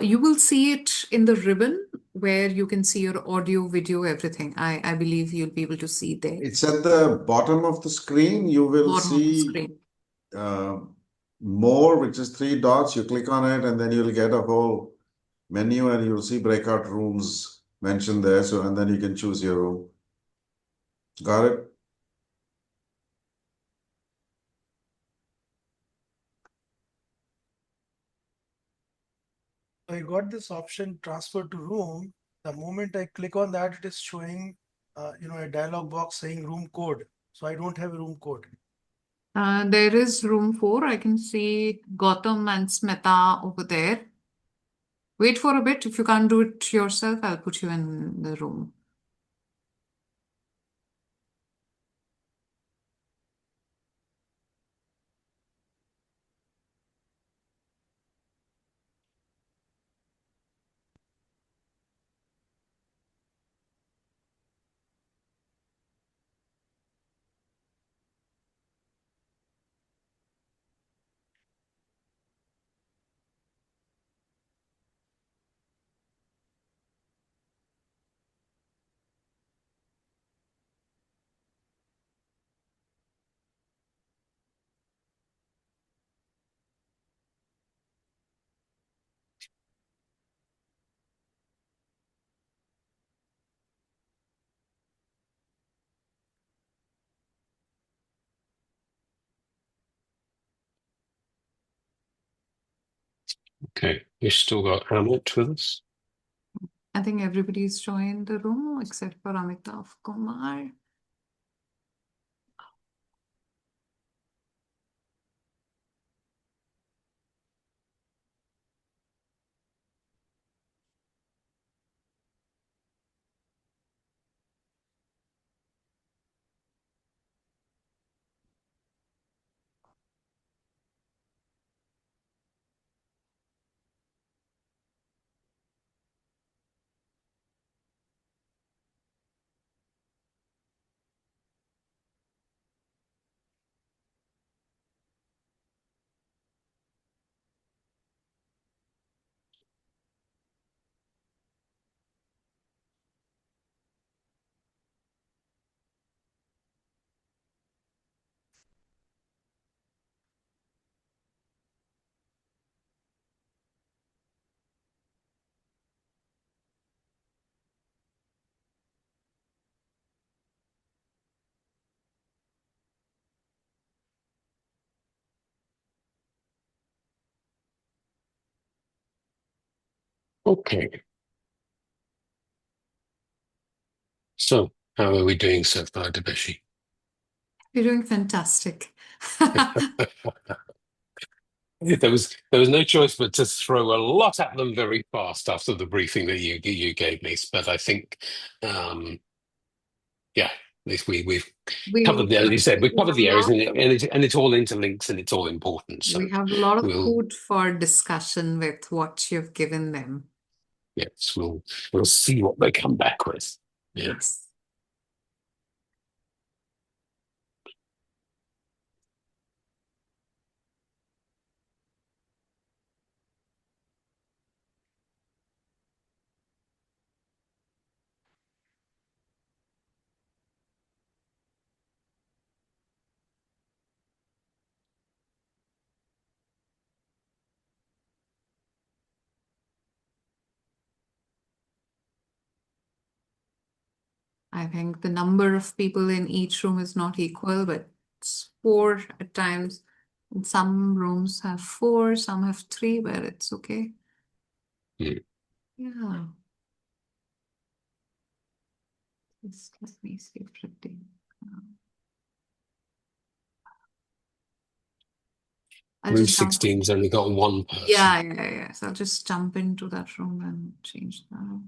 Speaker 1: You will see it in the ribbon where you can see your audio, video, everything. I believe you'll be able to see there.
Speaker 8: It's at the bottom of the screen. You will
Speaker 1: Bottom of the
Speaker 8: see
Speaker 1: screen.
Speaker 8: more, which is 3 dots. You click on it, and then you'll get a whole menu, and you'll see breakout rooms mentioned there. So, and then you can choose your room. Got it?
Speaker 9: I got this option transfer to room. The moment I click on that, it is showing, a dialog box saying room code. So I don't have a room code.
Speaker 1: There is room 4. I can see Gautam and Smita over there. Wait for a bit. If you can't do it yourself, I'll put you in the room.
Speaker 2: Okay, you still got Amit with us?
Speaker 1: I think everybody's joined the room except for Amitav Kumar.
Speaker 2: Okay. So, how are we doing so far, Debeshi?
Speaker 1: You're doing fantastic.
Speaker 2: There was no choice but to throw a lot at them very fast after the briefing that you gave me. But I think, yeah, at least we've covered the, as you said, we've
Speaker 1: We
Speaker 2: covered
Speaker 1: have a
Speaker 2: the areas,
Speaker 1: lot,
Speaker 2: and it all interlinks and it's all important. So
Speaker 1: we have a lot of
Speaker 2: we'll
Speaker 1: food for discussion with what you've given them.
Speaker 2: yes, we'll see what they come back with. Yeah.
Speaker 1: Yes. I think the number of people in each room is not equal, but it's 4 at times. And some rooms have 4, some have 3, but it's okay.
Speaker 2: Hmm.
Speaker 1: Yeah. Just let me see if it did. I'll
Speaker 2: Room
Speaker 1: just jump.
Speaker 2: 16's only got one person.
Speaker 1: Yeah. So I'll just jump into that room and change that.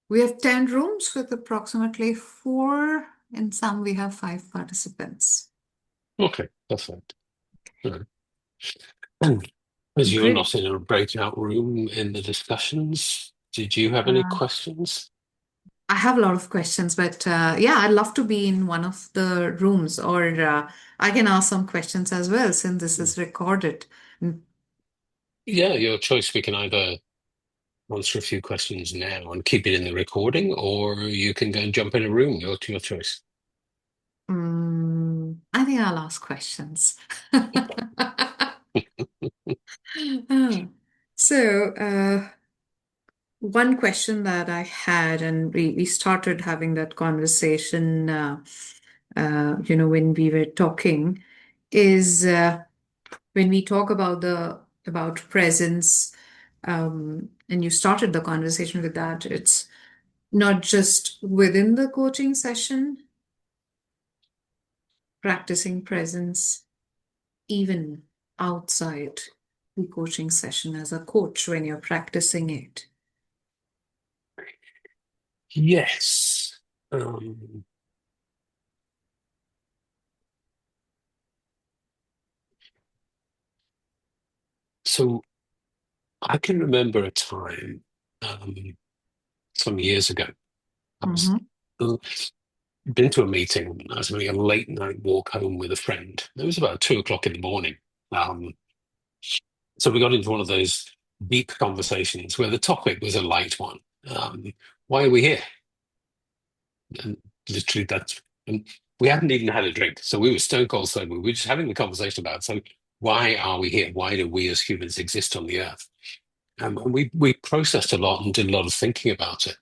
Speaker 1: We have 10 rooms with approximately 4. In some, we have 5 participants.
Speaker 2: Okay, perfect. Right. As you're
Speaker 1: Great.
Speaker 2: not in a breakout room in the discussions, did you have any questions?
Speaker 1: I have a lot of questions, but yeah, I'd love to be in one of the rooms, or I can ask some questions as well since this is recorded.
Speaker 2: Yeah, your choice. We can either answer a few questions now and keep it in the recording, or you can go and jump in a room. Your choice.
Speaker 1: I think I'll ask questions. So, one question that I had, and we started having that conversation, when we were talking, is when we talk about presence, and you started the conversation with that. It's not just within the coaching session, practicing presence, even outside the coaching session as a coach when you're practicing it.
Speaker 2: Yes. So I can remember a time some years ago. I was been to a meeting. I was having a late night walk home with a friend. It was about 2 o'clock in the morning. So we got into one of those deep conversations where the topic was a light one. Why are we here? And literally, and we hadn't even had a drink, so we were stone cold sober. We were just having the conversation about, so why are we here? Why do we as humans exist on the earth? And we processed a lot and did a lot of thinking about it.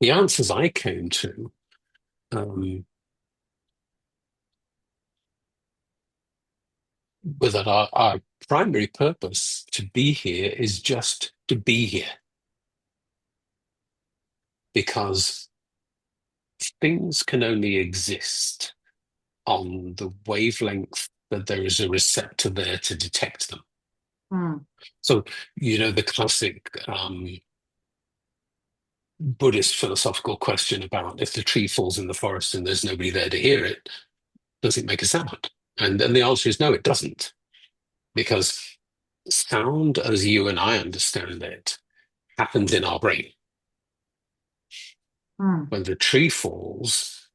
Speaker 2: The answers I came to were that our primary purpose to be here is just to be here, because things can only exist on the wavelength that there is a receptor there to detect them. So, the classic Buddhist philosophical question about if the tree falls in the forest and there's nobody there to hear it, does it make a sound? And the answer is no, it doesn't. Because sound, as you and I understand it, happens in our brain. When the tree falls,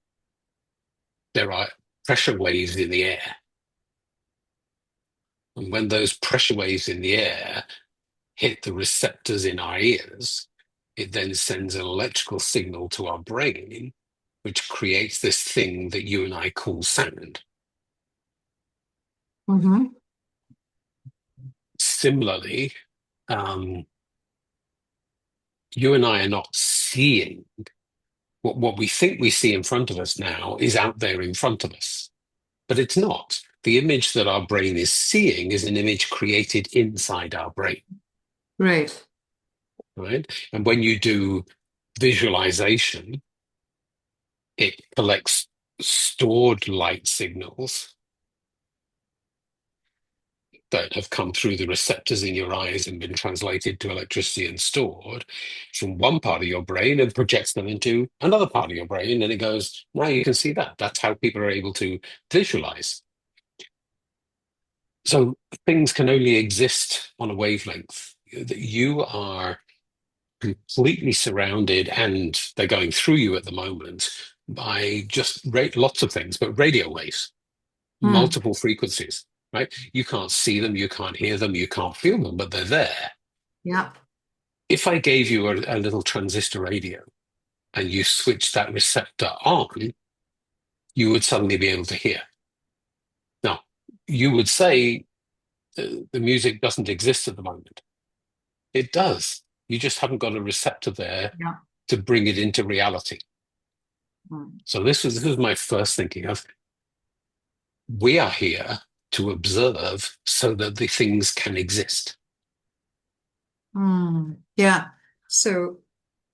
Speaker 2: there are pressure waves in the air. And when those pressure waves in the air hit the receptors in our ears, it then sends an electrical signal to our brain, which creates this thing that you and I call sound. Similarly, you and I are not seeing What we think we see in front of us now is out there in front of us, but it's not. The image that our brain is seeing is an image created inside our brain,
Speaker 1: Right.
Speaker 2: right? And when you do visualization, it collects stored light signals that have come through the receptors in your eyes and been translated to electricity and stored from one part of your brain and projects them into another part of your brain. And it goes, now you can see that. That's how people are able to visualize. So things can only exist on a wavelength. You are completely surrounded, and they're going through you at the moment by just lots of things, but radio waves, multiple frequencies, right? You can't see them, you can't hear them, you can't feel them, but they're there.
Speaker 1: Yeah.
Speaker 2: If I gave you a little transistor radio and you switched that receptor on, you would suddenly be able to hear. Now, you would say the music doesn't exist at the moment. It does. You just haven't got a receptor there to bring it into reality. So this was my first thinking of, we are here to observe so that the things can exist.
Speaker 1: Yeah. So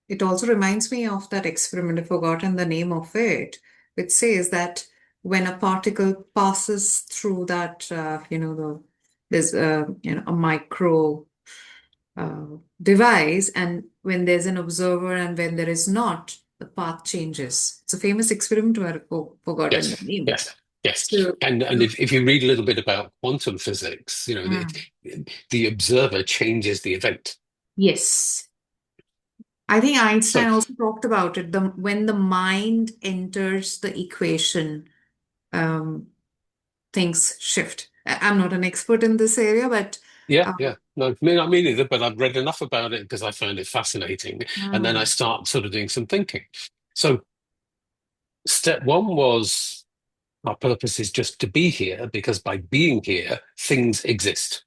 Speaker 1: it also reminds me of that experiment, I've forgotten the name of it, which says that when a particle passes through that, there's a micro device, and when there's an observer and when there is not, the path changes. It's a famous experiment, but I've forgotten the name.
Speaker 2: Yes.
Speaker 1: So,
Speaker 2: And if you read a little bit about quantum physics, the observer changes the event.
Speaker 1: yes. I think Einstein also talked about it. When the mind enters the equation, things shift. I'm not an expert in this area, but
Speaker 2: No, not me neither, but I've read enough about it because I found it fascinating. And then I start sort of doing some thinking. So step one was, our purpose is just to be here, because by being here, things exist.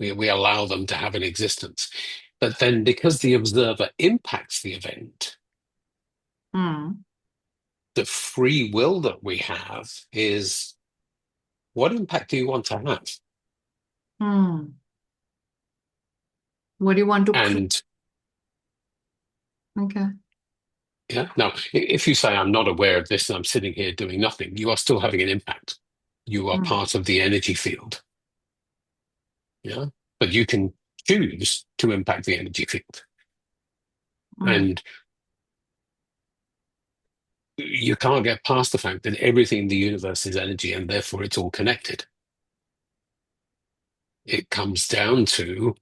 Speaker 2: We allow them to have an existence. But then because the observer impacts the event, the free will that we have is, what impact do you want to have?
Speaker 1: What do you want to
Speaker 2: And
Speaker 1: okay.
Speaker 2: yeah, now if you say, I'm not aware of this and I'm sitting here doing nothing, you are still having an impact. You are part of the energy field. Yeah, but you can choose to impact the energy field. And you can't get past the fact that everything in the universe is energy, and therefore it's all connected. It comes down to,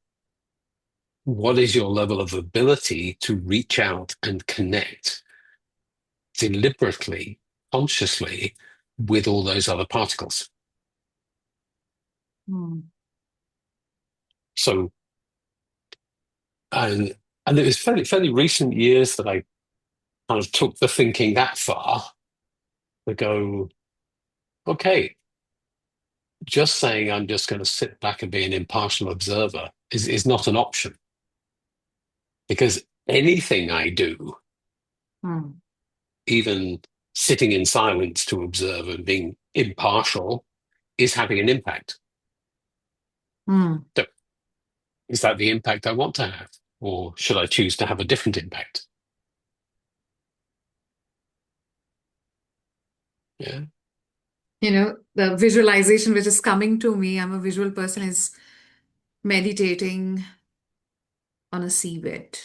Speaker 2: what is your level of ability to reach out and connect deliberately, consciously, with all those other particles? So, and it was fairly recent years that I kind of took the thinking that far to go, okay, just saying I'm just going to sit back and be an impartial observer is not an option. Because anything I do, even sitting in silence to observe and being impartial, is having an impact. So, is that the impact I want to have? Or should I choose to have a different impact? Yeah.
Speaker 1: The visualization which is coming to me, I'm a visual person, is meditating on a seabed.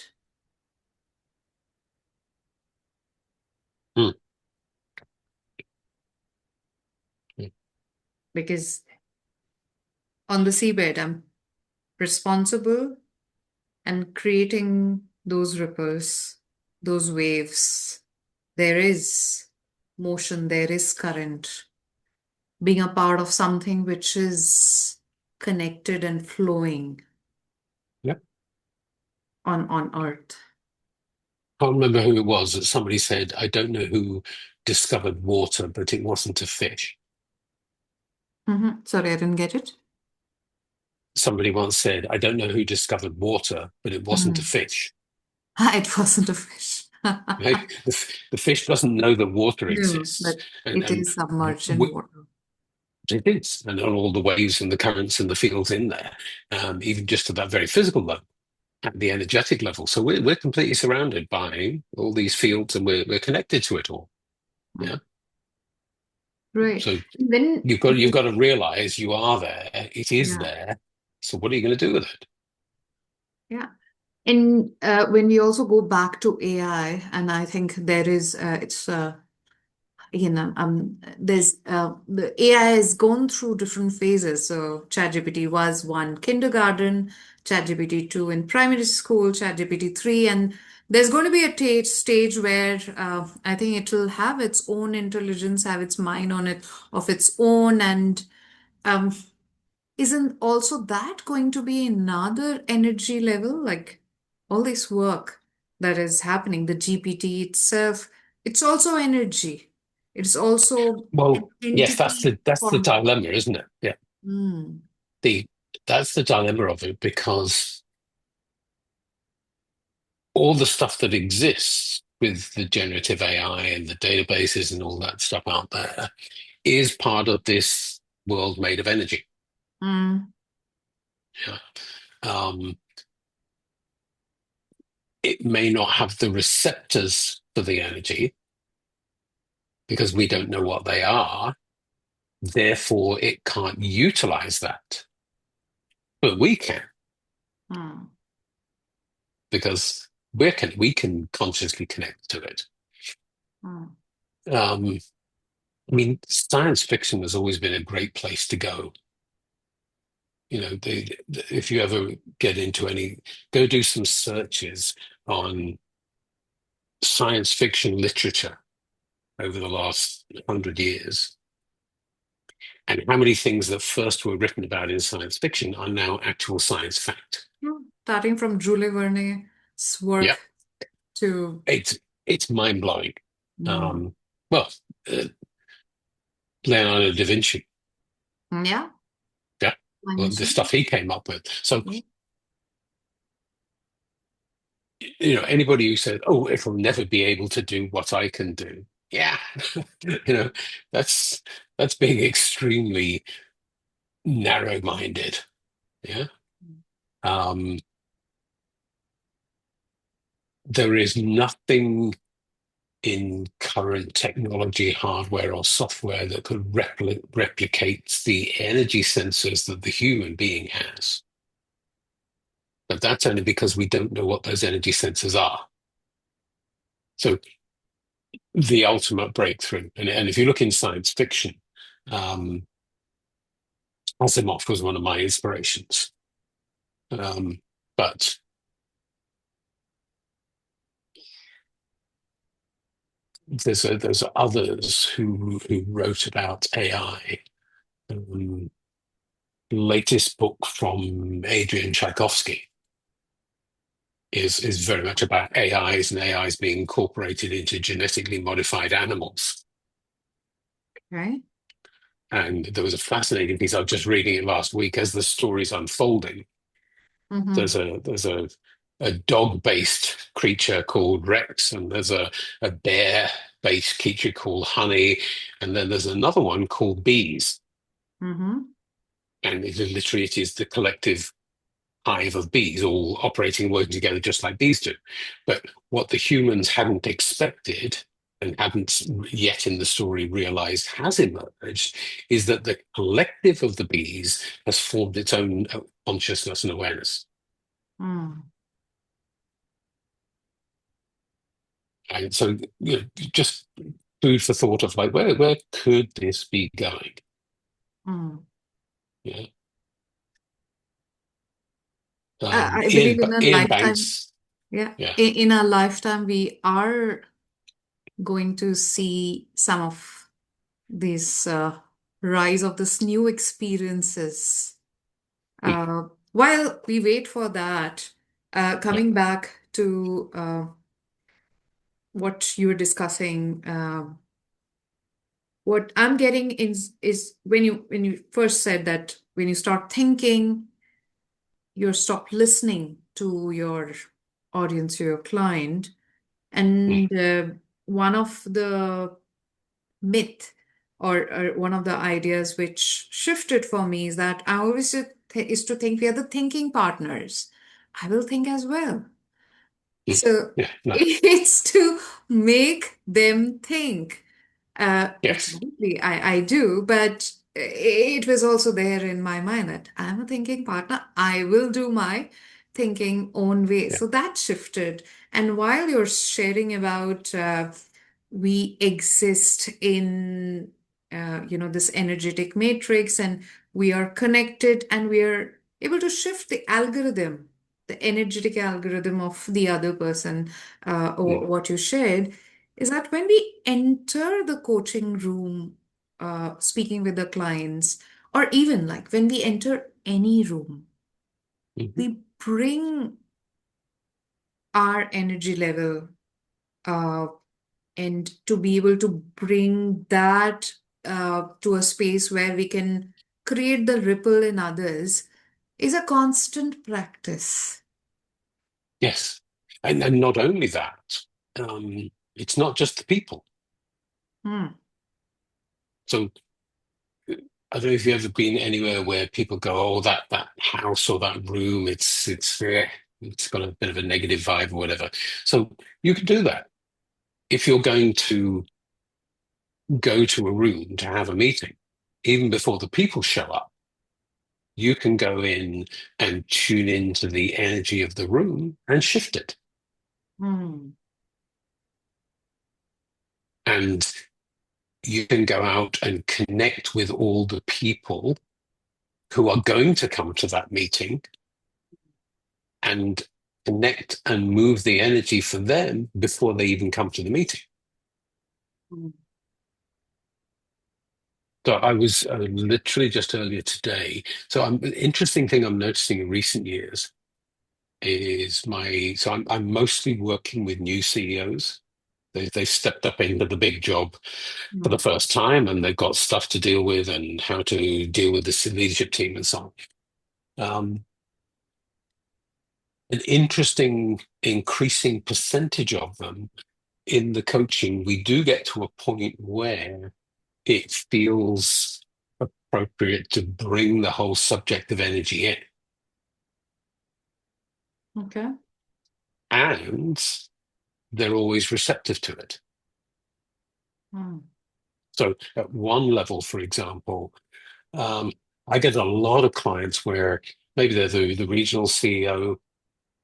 Speaker 1: Because on the seabed, I'm responsible and creating those ripples, those waves. There is motion, there is current. Being a part of something which is connected and flowing on Earth.
Speaker 2: I can't remember who it was that somebody said, I don't know who discovered water, but it wasn't a fish.
Speaker 1: Sorry, I didn't get it.
Speaker 2: Somebody once said, I don't know who discovered water, but it wasn't a fish.
Speaker 1: It wasn't a fish.
Speaker 2: Right? The fish doesn't know that water
Speaker 1: No,
Speaker 2: exists,
Speaker 1: but
Speaker 2: and
Speaker 1: it is submerged in
Speaker 2: w-
Speaker 1: water.
Speaker 2: it is, and on all the waves and the currents and the fields in there, even just to that very physical level, at the energetic level. So we're completely surrounded by all these fields, and we're connected to it all. Yeah.
Speaker 1: Right.
Speaker 2: So
Speaker 1: When
Speaker 2: you've got to realize you are there. It is
Speaker 1: yeah,
Speaker 2: there. So what are you going to do with it?
Speaker 1: yeah. And when we also go back to AI, and I think there is it's there's the AI has gone through different phases. So ChatGPT was one kindergarten, ChatGPT 2 in primary school, ChatGPT 3, and there's going to be a stage where I think it will have its own intelligence, have its mind on it of its own, and um, isn't also that going to be another energy level? Like all this work that is happening, the GPT itself, it's also energy. It's also an
Speaker 2: Well, yes,
Speaker 1: entity
Speaker 2: that's the
Speaker 1: form.
Speaker 2: dilemma, isn't it? Yeah.
Speaker 1: Mm,
Speaker 2: That's the dilemma of it, because all the stuff that exists with the generative AI and the databases and all that stuff out there is part of this world made of energy.
Speaker 1: mm,
Speaker 2: Yeah. Um, it may not have the receptors for the energy because we don't know what they are. Therefore, it can't utilize that. But we can,
Speaker 1: mm,
Speaker 2: because we can consciously connect to it.
Speaker 1: mm.
Speaker 2: Um, I mean, science fiction has always been a great place to go. You know, if you ever get into go do some searches on science fiction literature over the last 100 years, and how many things that first were written about in science fiction are now actual science fact.
Speaker 1: Starting from Jules Verne's
Speaker 2: Yeah,
Speaker 1: work to
Speaker 2: it's mind blowing.
Speaker 1: mm,
Speaker 2: Well, uh, Leonardo da Vinci,
Speaker 1: yeah,
Speaker 2: yeah,
Speaker 1: I
Speaker 2: well, the
Speaker 1: mentioned.
Speaker 2: stuff he came up with. So,
Speaker 1: Yeah.
Speaker 2: anybody who said, "Oh, it'll never be able to do what I can do," yeah, that's being extremely narrow-minded. Yeah, um, there is nothing in current technology, hardware or software that could replicate the energy sensors that the human being has. But that's only because we don't know what those energy sensors are. So the ultimate breakthrough, and if you look in science fiction, um, Asimov was one of my inspirations. But there's others who wrote about AI. Latest book from Adrian Tchaikovsky is very much about AIs and AIs being incorporated into genetically modified animals.
Speaker 1: Okay.
Speaker 2: And there was a fascinating piece. I was just reading it last week as the story's unfolding.
Speaker 1: Mm-hmm.
Speaker 2: There's a dog-based creature called Rex, and there's a bear-based creature called Honey, and then there's another one called Bees.
Speaker 1: Mm-hmm.
Speaker 2: And it is the collective hive of bees all operating and working together just like bees do. But what the humans hadn't expected and hadn't yet in the story realized has emerged is that the collective of the bees has formed its own consciousness and awareness.
Speaker 1: Mm.
Speaker 2: And so, just food for thought of like, where could this be going?
Speaker 1: Mm.
Speaker 2: Yeah.
Speaker 1: I believe in a
Speaker 2: Ian
Speaker 1: lifetime,
Speaker 2: Banks,
Speaker 1: yeah,
Speaker 2: yeah.
Speaker 1: in our lifetime, we are going to see some of this rise of this new experiences. While we wait for that, coming back to what you were discussing, what I'm getting is when you first said that when you start thinking, you stop listening to your audience, your client. And one of the myth or one of the ideas which shifted for me is that I always is to think we are the thinking partners. I will think as well. So
Speaker 2: Yeah, no,
Speaker 1: it's to make them think, which
Speaker 2: yes,
Speaker 1: obviously I do, but it was also there in my mind that I'm a thinking partner. I will do my thinking own way.
Speaker 2: yeah,
Speaker 1: So that shifted. And while you're sharing about we exist in this energetic matrix and we are connected and we are able to shift the algorithm, the energetic algorithm of the other person, or
Speaker 2: mm,
Speaker 1: what you shared, is that when we enter the coaching room, speaking with the clients, or even like when we enter any room,
Speaker 2: mhm.
Speaker 1: we bring our energy level, uh, and to be able to bring that to a space where we can create the ripple in others is a constant practice.
Speaker 2: Yes. And not only that, it's not just the people.
Speaker 1: Hmm.
Speaker 2: So I don't know if you've ever been anywhere where people go, "Oh, that house or that room, it's got a bit of a negative vibe or whatever." So you can do that if you're going to go to a room to have a meeting, even before the people show up. You can go in and tune into the energy of the room and shift it.
Speaker 1: Hmm.
Speaker 2: And you can go out and connect with all the people who are going to come to that meeting and connect and move the energy for them before they even come to the meeting.
Speaker 1: Hmm.
Speaker 2: So I was literally just earlier today. So an interesting thing I'm noticing in recent years is I'm mostly working with new CEOs. They've stepped up into the big job for the first time, and they've got stuff to deal with and how to deal with the leadership team and so on. An interesting increasing percentage of them in the coaching, we do get to a point where it feels appropriate to bring the whole subject of energy in.
Speaker 1: Okay.
Speaker 2: And they're always receptive to it.
Speaker 1: Hmm.
Speaker 2: So at one level, for example, I get a lot of clients where maybe they're the regional CEO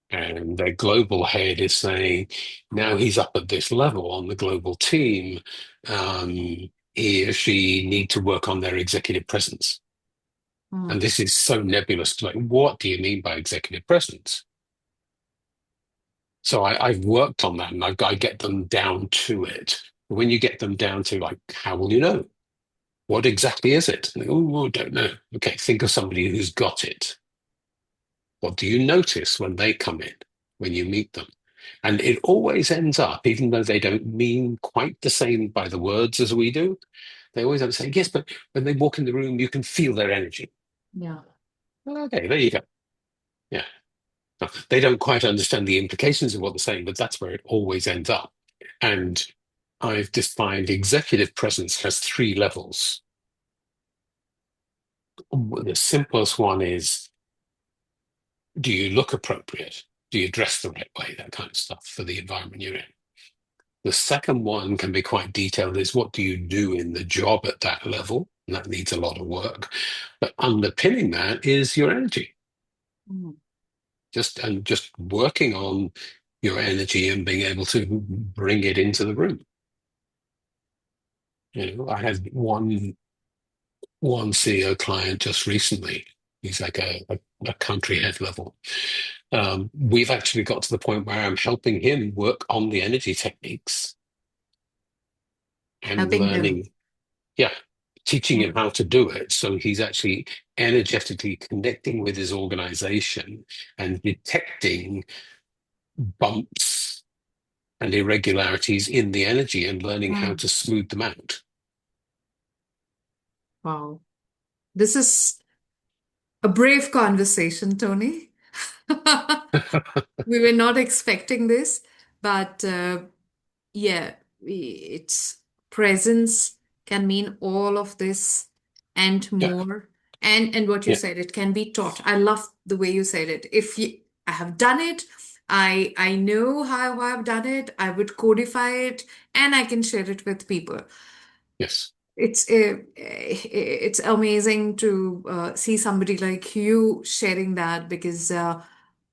Speaker 2: and their global head is saying, now he's up at this level on the global team, he or she need to work on their executive presence.
Speaker 1: Hmm.
Speaker 2: And this is so nebulous. Like, what do you mean by executive presence? So I've worked on that and I get them down to it. When you get them down to like, how will you know? What exactly is it? And they go, oh, I don't know. Okay, think of somebody who's got it. What do you notice when they come in, when you meet them? And it always ends up, even though they don't mean quite the same by the words as we do, they always end up saying, yes, but when they walk in the room, you can feel their energy.
Speaker 1: Yeah.
Speaker 2: Okay, there you go. Yeah. Now, they don't quite understand the implications of what they're saying, but that's where it always ends up. And I've defined executive presence has 3 levels. The simplest one is, do you look appropriate? Do you dress the right way? That kind of stuff for the environment you're in. The second one can be quite detailed, is what do you do in the job at that level? And that needs a lot of work. But underpinning that is your energy.
Speaker 1: Hmm.
Speaker 2: Just working on your energy and being able to bring it into the room. I had one CEO client just recently. He's like a country head level. We've actually got to the point where I'm helping him work on the energy techniques and
Speaker 1: Helping them.
Speaker 2: learning, teaching him how to do it. So he's actually energetically connecting with his organization and detecting bumps and irregularities in the energy and learning how
Speaker 1: Hmm.
Speaker 2: to smooth them out.
Speaker 1: Wow. This is a brave conversation, Tony. We were not expecting this, but yeah, its presence can mean all of this and
Speaker 2: Yeah,
Speaker 1: more. And what you
Speaker 2: yeah,
Speaker 1: said, it can be taught. I love the way you said it. If you, I have done it, I know how I've done it, I would codify it, and I can share it with people.
Speaker 2: yes,
Speaker 1: It's amazing to see somebody like you sharing that, because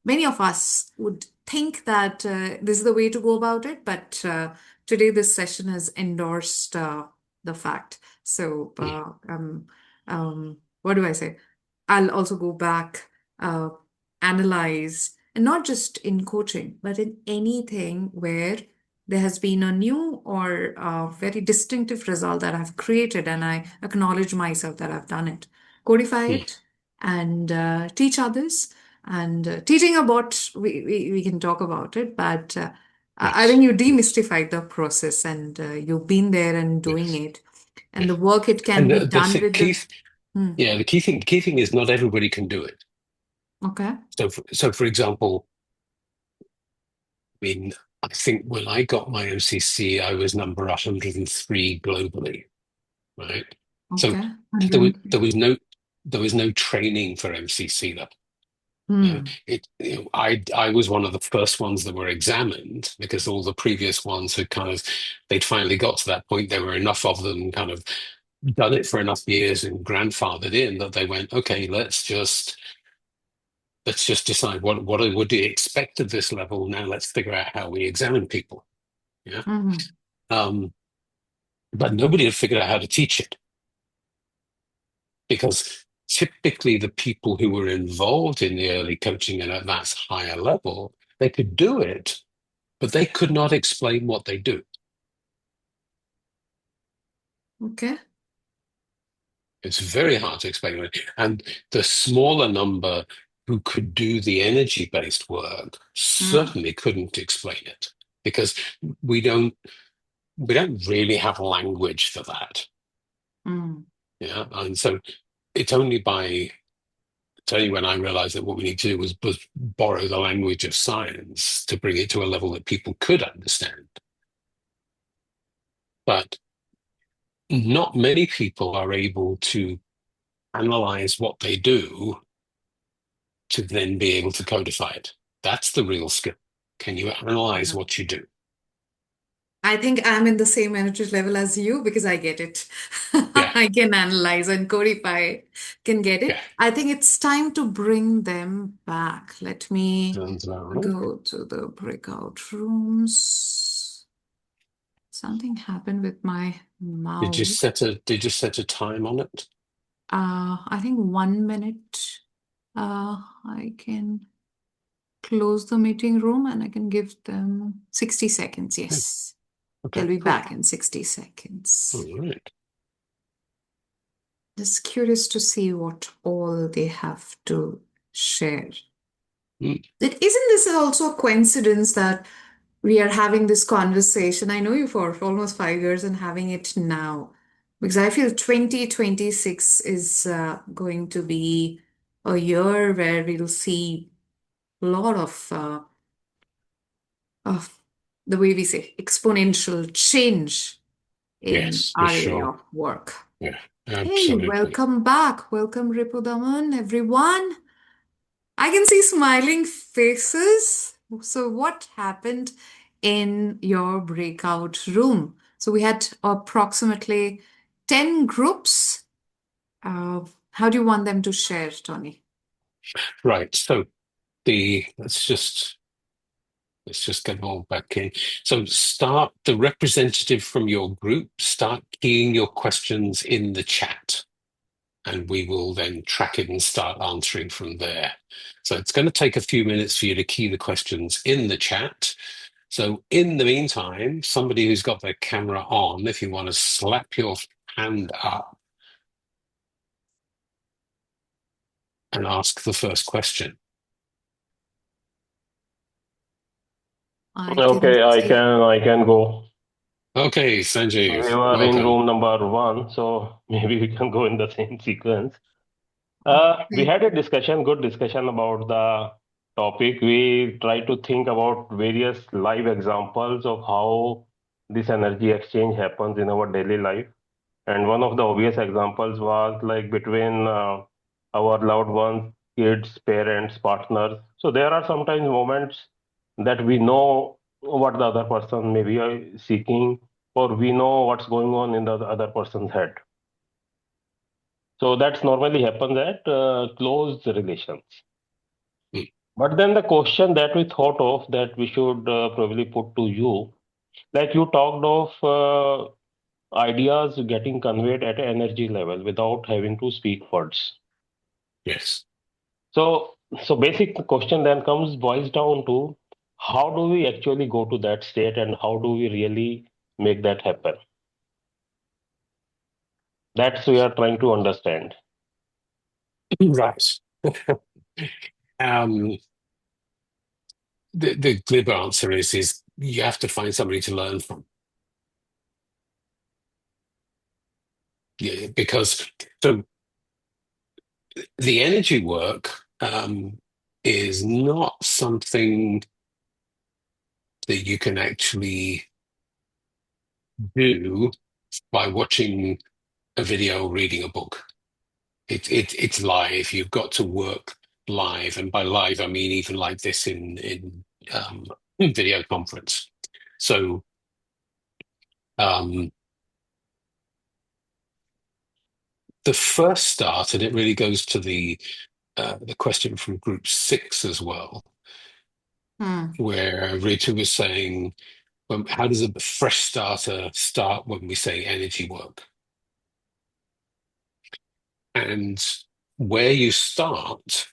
Speaker 1: many of us would think that this is the way to go about it, but today this session has endorsed the fact. So,
Speaker 2: mm,
Speaker 1: what do I say? I'll also go back, uh, analyze, and not just in coaching, but in anything where there has been a new or a very distinctive result that I've created, and I acknowledge myself that I've done it. Codify
Speaker 2: mm,
Speaker 1: it and teach others. And teaching about, we can talk about it, but I
Speaker 2: yes,
Speaker 1: think you demystified the process, and you've been there and doing
Speaker 2: yes,
Speaker 1: it. And the
Speaker 2: yes.
Speaker 1: work it can
Speaker 2: And
Speaker 1: be done with
Speaker 2: key,
Speaker 1: the. Hmm.
Speaker 2: yeah, the key thing is not everybody can do it.
Speaker 1: Okay.
Speaker 2: So for example, I mean, I think when I got my MCC, I was number 103 globally, right? So
Speaker 1: Okay.
Speaker 2: there was
Speaker 1: 103.
Speaker 2: there was no there was no training for MCC though.
Speaker 1: Hmm.
Speaker 2: I was one of the first ones that were examined because all the previous ones had they'd finally got to that point. There were enough of them kind of done it for enough years and grandfathered in that they went, okay, let's just decide what would you expect at this level. Now let's figure out how we examine people. Yeah.
Speaker 1: Hmm.
Speaker 2: Um, but nobody had figured out how to teach it because typically the people who were involved in the early coaching and at that higher level, they could do it, but they could not explain what they do.
Speaker 1: Okay.
Speaker 2: It's very hard to explain it. And the smaller number who could do the energy-based work
Speaker 1: Hmm.
Speaker 2: certainly couldn't explain it because we don't really have language for that.
Speaker 1: Hmm.
Speaker 2: Yeah. And so it's only when I realized that what we need to do was borrow the language of science to bring it to a level that people could understand. But not many people are able to analyze what they do to then be able to codify it. That's the real skill. Can you analyze what you do?
Speaker 1: I think I'm in the same energy level as you because I get it.
Speaker 2: Yeah,
Speaker 1: I can analyze and codify, can get
Speaker 2: yeah.
Speaker 1: it. I think it's time to bring them back. Let me
Speaker 2: Sounds about right.
Speaker 1: go to the breakout rooms. Something happened with my
Speaker 2: Did you
Speaker 1: mouse.
Speaker 2: set a time on it?
Speaker 1: I think 1 minute. I can close the meeting room and I can give them 60 seconds. Yes. They'll
Speaker 2: Okay,
Speaker 1: be
Speaker 2: cool.
Speaker 1: back in 60 seconds.
Speaker 2: All right.
Speaker 1: Just curious to see what all they have to share.
Speaker 2: Mm,
Speaker 1: Isn't this also a coincidence that we are having this conversation? I know you for almost 5 years and having it now, because I feel 2026 is going to be a year where we'll see a lot of the way we say exponential change in
Speaker 2: yes, for
Speaker 1: our area
Speaker 2: sure.
Speaker 1: of work.
Speaker 2: Yeah,
Speaker 1: Hey,
Speaker 2: absolutely.
Speaker 1: welcome back. Welcome, Ripudaman, everyone. I can see smiling faces. So, what happened in your breakout room? So, we had approximately 10 groups. How do you want them to share, Tony?
Speaker 2: Right. So let's just get all back in. So start the representative from your group, start keying your questions in the chat, and we will then track it and start answering from there. So it's going to take a few minutes for you to key the questions in the chat. So in the meantime, somebody who's got their camera on, if you want to slap your hand up and ask the first question.
Speaker 1: I can
Speaker 10: Okay, I
Speaker 1: see.
Speaker 10: can go.
Speaker 2: Okay,
Speaker 10: We
Speaker 2: Sanjeev,
Speaker 10: were in
Speaker 2: welcome.
Speaker 10: room number one, so maybe we can go in the same sequence. We
Speaker 1: Okay.
Speaker 10: had a discussion, good discussion about the topic. We tried to think about various live examples of how this energy exchange happens in our daily life. And one of the obvious examples was like between our loved ones, kids, parents, partners. So there are sometimes moments that we know what the other person may be seeking, or we know what's going on in the other person's head. So that's normally happens at close relations.
Speaker 2: Mm.
Speaker 10: But then the question that we thought of that we should probably put to you, like you talked of ideas getting conveyed at an energy level without having to speak words.
Speaker 2: Yes.
Speaker 10: So, so basic question then boils down to how do we actually go to that state and how do we really make that happen? That's we are trying to understand.
Speaker 2: Right. um, the glib answer is you have to find somebody to learn from. Yeah, because so the energy work is not something that you can actually do by watching a video or reading a book. It's live. You've got to work live, and by live I mean even like this in video conference. So the first start, and it really goes to the question from group 6 as well, where Rita was saying, how does a fresh starter start when we say energy work? And where you start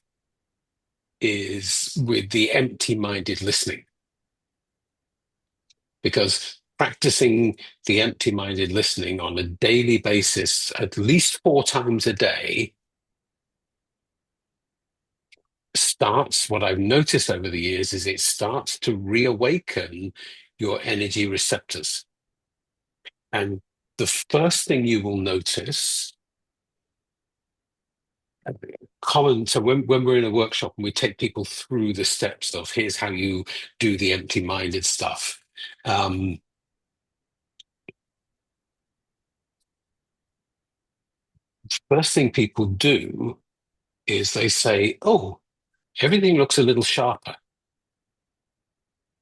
Speaker 2: is with the empty-minded listening. Because practicing the empty-minded listening on a daily basis, at least 4 times a day, starts, what I've noticed over the years is it starts to reawaken your energy receptors. And the first thing you will notice, so when we're in a workshop and we take people through the steps of here's how you do the empty-minded stuff. First thing people do is they say, oh, everything looks a little sharper.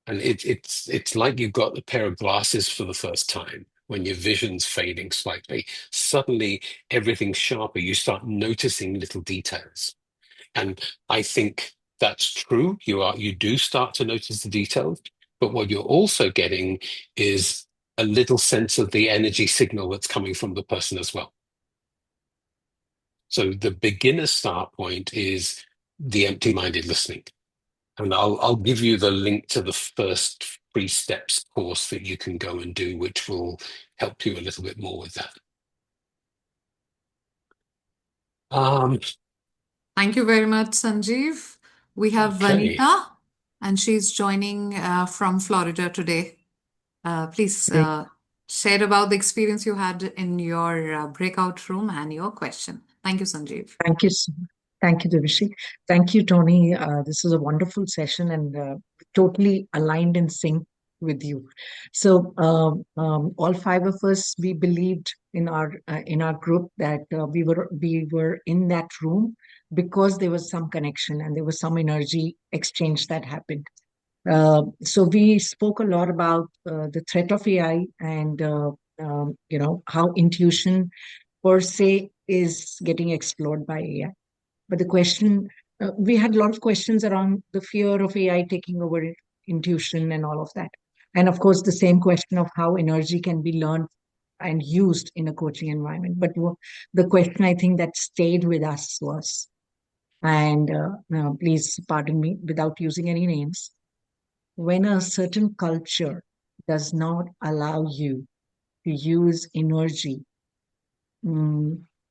Speaker 2: And it's like you've got a pair of glasses for the first time. When your vision's fading slightly, suddenly everything's sharper. You start noticing little details. And I think that's true. You do start to notice the details. But what you're also getting is a little sense of the energy signal that's coming from the person as well. So the beginner start point is the empty-minded listening. And I'll give you the link to the first 3 steps course that you can go and do, which will help you a little bit more with that.
Speaker 1: Thank you very much, Sanjeev. We have
Speaker 2: Okay.
Speaker 1: Vanita, and she's joining from Florida today. Please share about the experience you had in your breakout room and your question. Thank you, Sanjeev.
Speaker 7: Thank you. Thank you, Debeshi. Thank you, Tony. This is a wonderful session and totally aligned in sync with you. So all 5 of us, we believed in our group that we were in that room because there was some connection and there was some energy exchange that happened. So we spoke a lot about the threat of AI and how intuition per se is getting explored by AI. But the question, we had a lot of questions around the fear of AI taking over intuition and all of that. And of course, the same question of how energy can be learned and used in a coaching environment. But the question I think that stayed with us was, and please pardon me without using any names, when a certain culture does not allow you to use energy,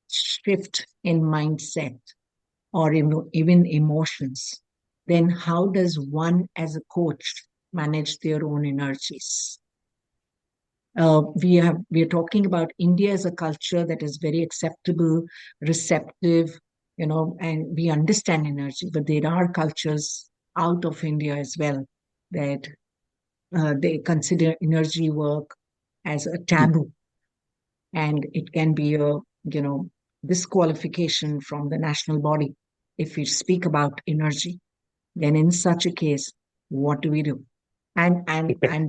Speaker 7: shift in mindset, or even emotions, then how does one as a coach manage their own energies? We are talking about India as a culture that is very acceptable, receptive, and we understand energy, but there are cultures out of India as well that they consider energy work as a taboo, and it can be a, disqualification from the national body if we speak about energy. Then in such a case, what do we do? And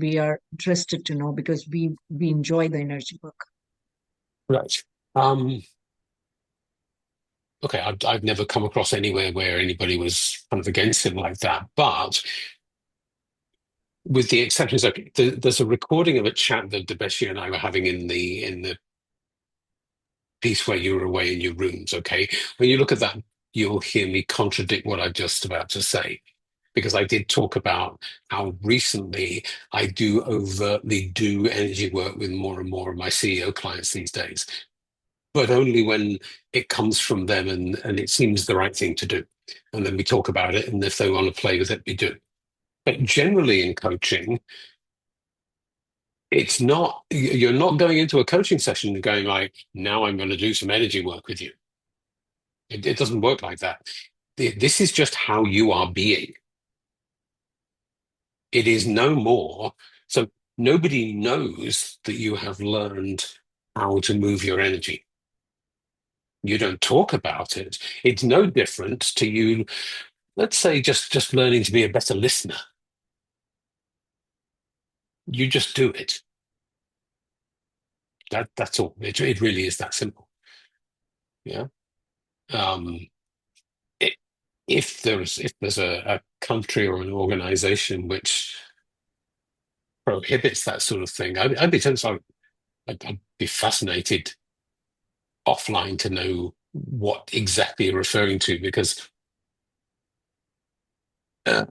Speaker 7: we are interested to know, because we enjoy the energy work.
Speaker 2: Right. Okay, I've never come across anywhere where anybody was kind of against it like that, but with the exceptions, okay, there's a recording of a chat that Debeshi and I were having in the piece where you were away in your rooms. Okay, when you look at that, you'll hear me contradict what I'm just about to say, because I did talk about how recently I do overtly do energy work with more and more of my CEO clients these days, but only when it comes from them and it seems the right thing to do. And then we talk about it, and if they want to play with it, we do. But generally in coaching, you're not going into a coaching session and going like, now I'm going to do some energy work with you. It doesn't work like that. This is just how you are being. It is no more. So nobody knows that you have learned how to move your energy. You don't talk about it. It's no different to you, let's say, just learning to be a better listener. You just do it. That's all. It really is that simple. Yeah. If there's a country or an organization which prohibits that sort of thing, I'd be fascinated offline to know what exactly you're referring to, because for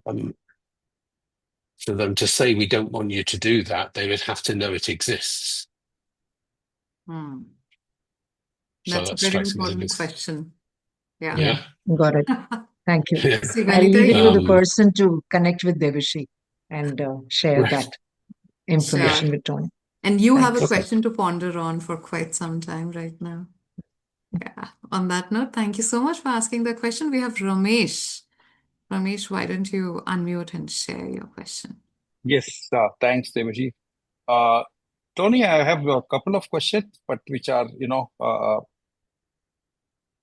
Speaker 2: them to say we don't want you to do that, they would have to know it exists.
Speaker 1: Hmm.
Speaker 2: So
Speaker 1: That's a
Speaker 2: that
Speaker 1: very
Speaker 2: strikes me as a
Speaker 1: important
Speaker 2: bit.
Speaker 1: question. Yeah.
Speaker 2: Yeah.
Speaker 7: Got it. Thank you.
Speaker 2: Yeah.
Speaker 1: See,
Speaker 7: I'll leave it to the
Speaker 2: Um,
Speaker 7: person to connect with Debeshi and share
Speaker 2: Right.
Speaker 7: that information
Speaker 1: Sure.
Speaker 7: with Tony.
Speaker 1: And you have a
Speaker 7: Thanks.
Speaker 2: Okay.
Speaker 1: question to ponder on for quite some time right now. Yeah. On that note, thank you so much for asking the question. We have Ramesh. Ramesh, why don't you unmute and share your question?
Speaker 11: Yes, thanks, Debeshi. Tony, I have a couple of questions, but which are,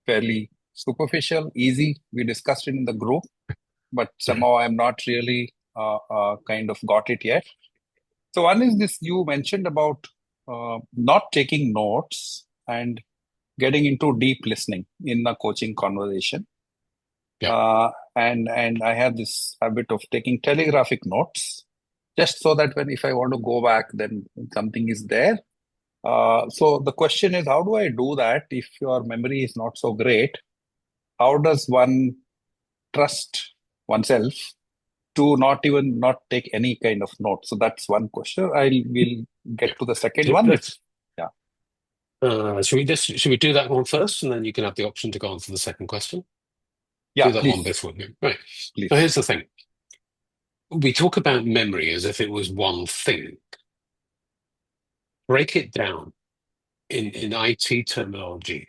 Speaker 11: fairly superficial, easy. We discussed it in the group, but somehow I'm not really kind of got it yet. So one is this: you mentioned about not taking notes and getting into deep listening in a coaching conversation.
Speaker 2: Yeah.
Speaker 11: And I have this habit of taking telegraphic notes, just so that if I want to go back, then something is there. So the question is, how do I do that if your memory is not so great? How does one trust oneself to not take any kind of note? So that's one question. We'll get to the second one.
Speaker 2: Yeah. Should we do that one first, and then you can have the option to go on to the second question?
Speaker 11: Yeah,
Speaker 2: do that
Speaker 11: please.
Speaker 2: one before. Right.
Speaker 11: Please.
Speaker 2: So here's the thing. We talk about memory as if it was one thing. Break it down in IT terminology.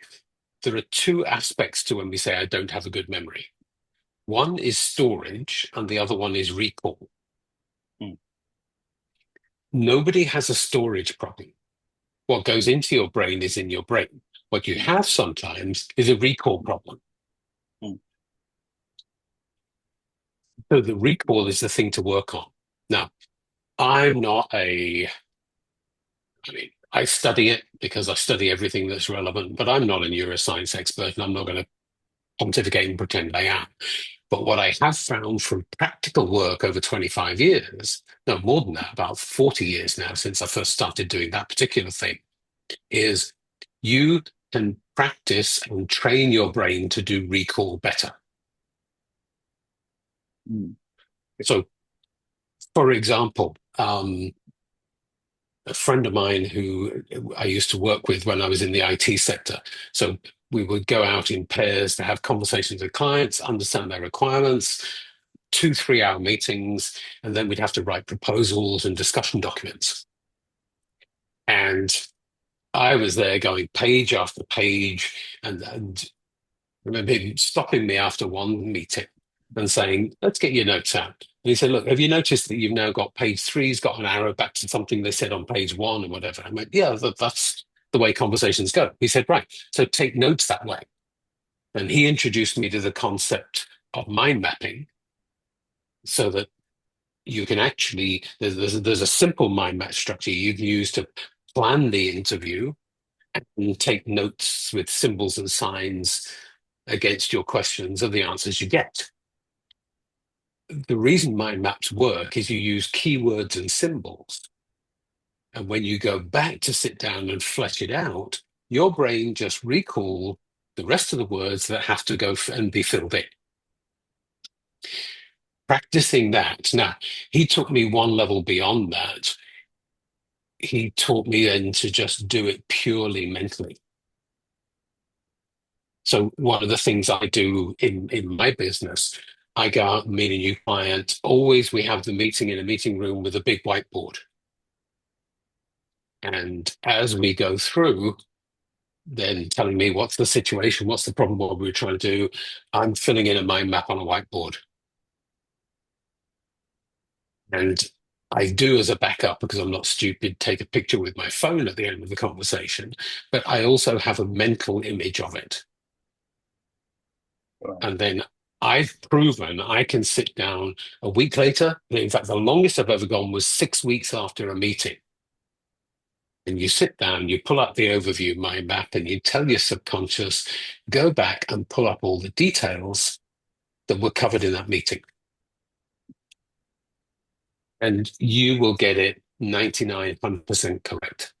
Speaker 2: There are two aspects to when we say I don't have a good memory. One is storage, and the other one is recall. Nobody has a storage problem. What goes into your brain is in your brain. What you have sometimes is a recall problem. So the recall is the thing to work on. Now, I'm not I study it because I study everything that's relevant, but I'm not a neuroscience expert, and I'm not going to pontificate and pretend I am. But what I have found from practical work over 25 years, no, more than that, about 40 years now since I first started doing that particular thing, is you can practice and train your brain to do recall better. So, for example, a friend of mine who I used to work with when I was in the IT sector. So we would go out in pairs to have conversations with clients, understand their requirements, 2-3 hour meetings, and then we'd have to write proposals and discussion documents. And I was there going page after page, and I remember him stopping me after one meeting and saying, let's get your notes out. he said, look, have you noticed that you've now got page 3's got an arrow back to something they said on page 1 or whatever? I went, yeah, that's the way conversations go. He said, right, so take notes that way. And he introduced me to the concept of mind mapping so that you can actually, there's a simple mind map structure you can use to plan the interview and take notes with symbols and signs against your questions of the answers you get. The reason mind maps work is you use keywords and symbols. And when you go back to sit down and flesh it out, your brain just recall the rest of the words that have to go and be filled in. Practicing that. Now, he took me one level beyond that. He taught me then to just do it purely mentally. So one of the things I do in my business, I go out and meet a new client. Always we have the meeting in a meeting room with a big whiteboard. And as we go through, then telling me what's the situation, what's the problem, what we're trying to do, I'm filling in a mind map on a whiteboard. And I do as a backup, because I'm not stupid, take a picture with my phone at the end of the conversation, but I also have a mental image of it.
Speaker 11: Right.
Speaker 2: And then I've proven I can sit down a week later. In fact, the longest I've ever gone was 6 weeks after a meeting. And you sit down, you pull up the overview mind map, and you tell your subconscious, go back and pull up all the details that were covered in that meeting. And you will get it 99% correct.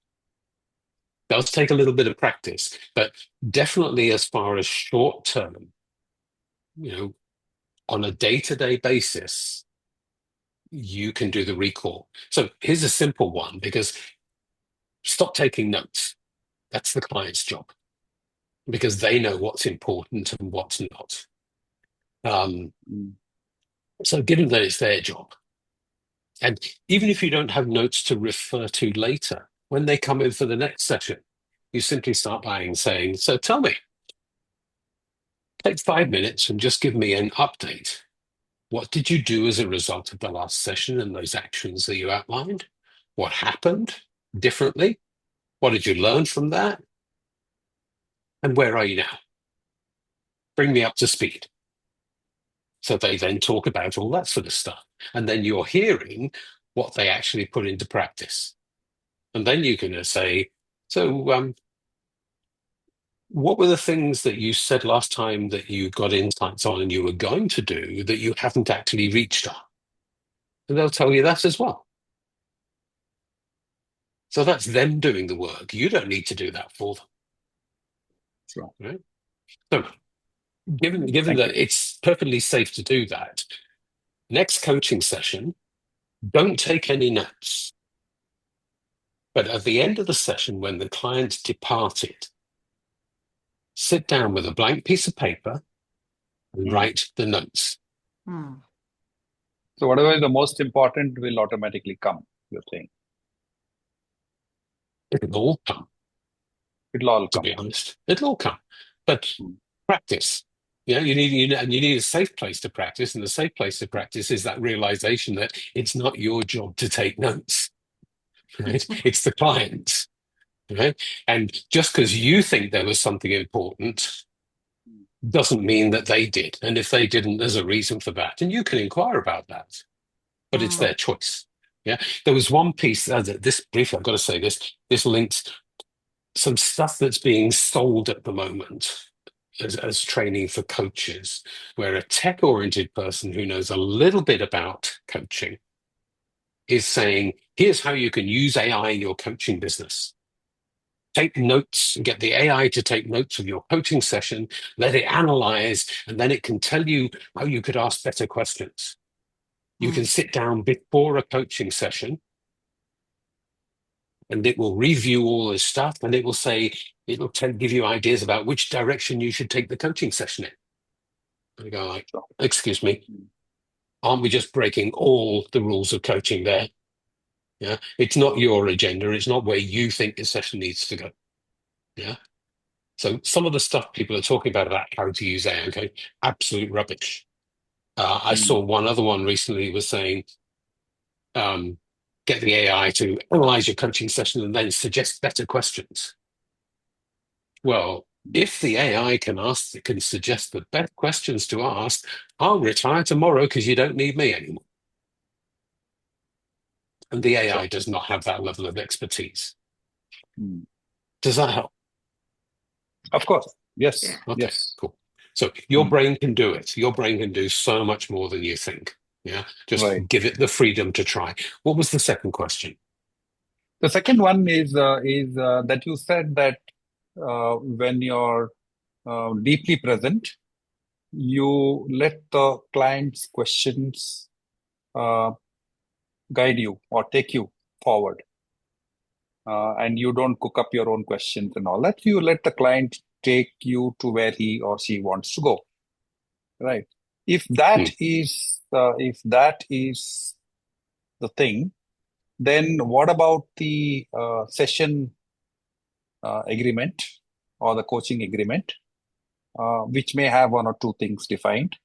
Speaker 2: Does take a little bit of practice, but definitely as far as short term, on a day-to-day basis, you can do the recall. So here's a simple one, because stop taking notes. That's the client's job, because they know what's important and what's not. So given that it's their job, and even if you don't have notes to refer to later, when they come in for the next session, you simply start by saying, so tell me, take 5 minutes and just give me an update. What did you do as a result of the last session and those actions that you outlined? What happened differently? What did you learn from that? And where are you now? Bring me up to speed. So they then talk about all that sort of stuff. And then you're hearing what they actually put into practice. And then you can say, so what were the things that you said last time that you got insights on and you were going to do that you haven't actually reached on? And they'll tell you that as well. So that's them doing the work. You don't need to do that for them.
Speaker 11: Sure.
Speaker 2: Right? So given that it's perfectly safe to do that, next coaching session, don't take any notes. But at the end of the session, when the client's departed, sit down with a blank piece of paper and write the notes.
Speaker 11: So whatever is the most important will automatically come, you're saying.
Speaker 2: It'll all come.
Speaker 11: It'll all
Speaker 2: to
Speaker 11: come.
Speaker 2: be honest. It'll all come. But practice. You need a safe place to practice, and the safe place to practice is that realization that it's not your job to take notes. Right? It's the client's. Right? And just because you think there was something important doesn't mean that they did. And if they didn't, there's a reason for that. And you can inquire about that. But it's their choice. Yeah. There was one piece, this briefly, I've got to say this links some stuff that's being sold at the moment as training for coaches, where a tech-oriented person who knows a little bit about coaching is saying, here's how you can use AI in your coaching business. Take notes and get the AI to take notes of your coaching session, let it analyze, and then it can tell you how you could ask better questions. You can sit down before a coaching session and it will review all this stuff, and it will say, give you ideas about which direction you should take the coaching session in. And I go like, excuse me, aren't we just breaking all the rules of coaching there? Yeah, it's not your agenda. It's not where you think the session needs to go. Yeah. So some of the stuff people are talking about how to use AI, okay, absolute rubbish. I saw one other one recently was saying, get the AI to analyze your coaching session and then suggest better questions. Well, if the AI can suggest the best questions to ask, I'll retire tomorrow because you don't need me anymore. And the AI does not have that level of expertise. Does that help?
Speaker 11: Of course. Yes.
Speaker 2: Yeah. Okay,
Speaker 11: Yes.
Speaker 2: cool. So your brain can do it. Your brain can do so much more than you think. Yeah. Just
Speaker 11: Right.
Speaker 2: give it the freedom to try. What was the second question?
Speaker 11: The second one is that you said that when you're deeply present, you let the client's questions guide you or take you forward. And you don't cook up your own questions and all that. You let the client take you to where he or she wants to go. Right. If that is the thing, then what about the session agreement or the coaching agreement, which may have one or two things defined?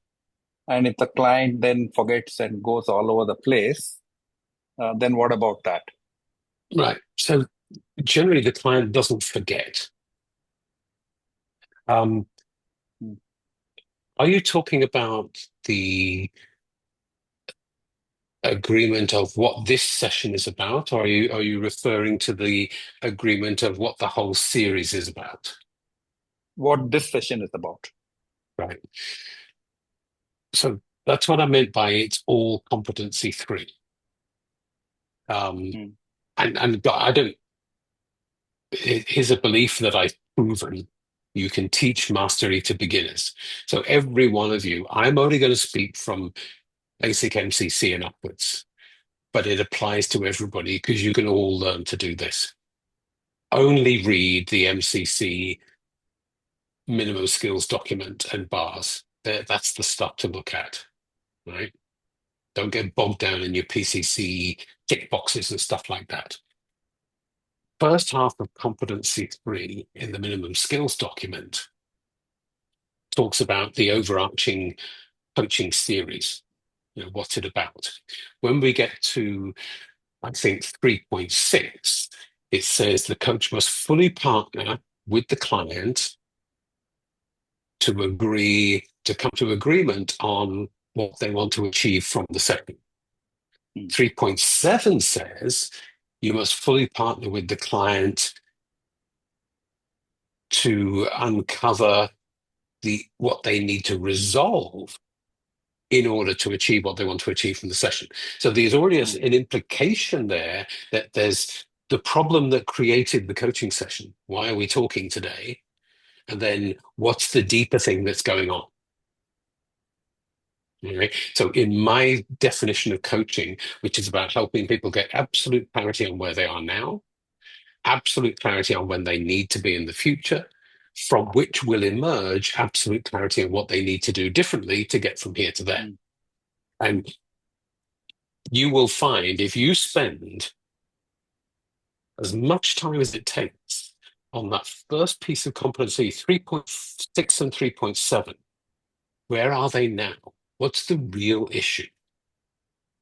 Speaker 11: And if the client then forgets and goes all over the place, then what about that?
Speaker 2: Right. So generally, the client doesn't forget. Are you talking about the agreement of what this session is about, or are you referring to the agreement of what the whole series is about?
Speaker 11: What this session is about.
Speaker 2: Right. So that's what I meant by it's all competency 3. And I don't. Here's a belief that I've proven. You can teach mastery to beginners. So every one of you, I'm only going to speak from basic MCC and upwards, but it applies to everybody because you can all learn to do this. Only read the MCC minimum skills document and bars. That's the stuff to look at, right? Don't get bogged down in your PCC tick boxes and stuff like that. First half of competency 3 in the minimum skills document talks about the overarching coaching series. What's it about? When we get to, I think, 3.6, it says the coach must fully partner with the client to come to agreement on what they want to achieve from the session. 3.7 says you must fully partner with the client to uncover what they need to resolve in order to achieve what they want to achieve from the session. So there's already an implication there that there's the problem that created the coaching session. Why are we talking today? And then what's the deeper thing that's going on? Okay. So in my definition of coaching, which is about helping people get absolute clarity on where they are now, absolute clarity on when they need to be in the future, from which will emerge absolute clarity on what they need to do differently to get from here to there. And you will find if you spend as much time as it takes on that first piece of competency, 3.6 and 3.7, where are they now? What's the real issue?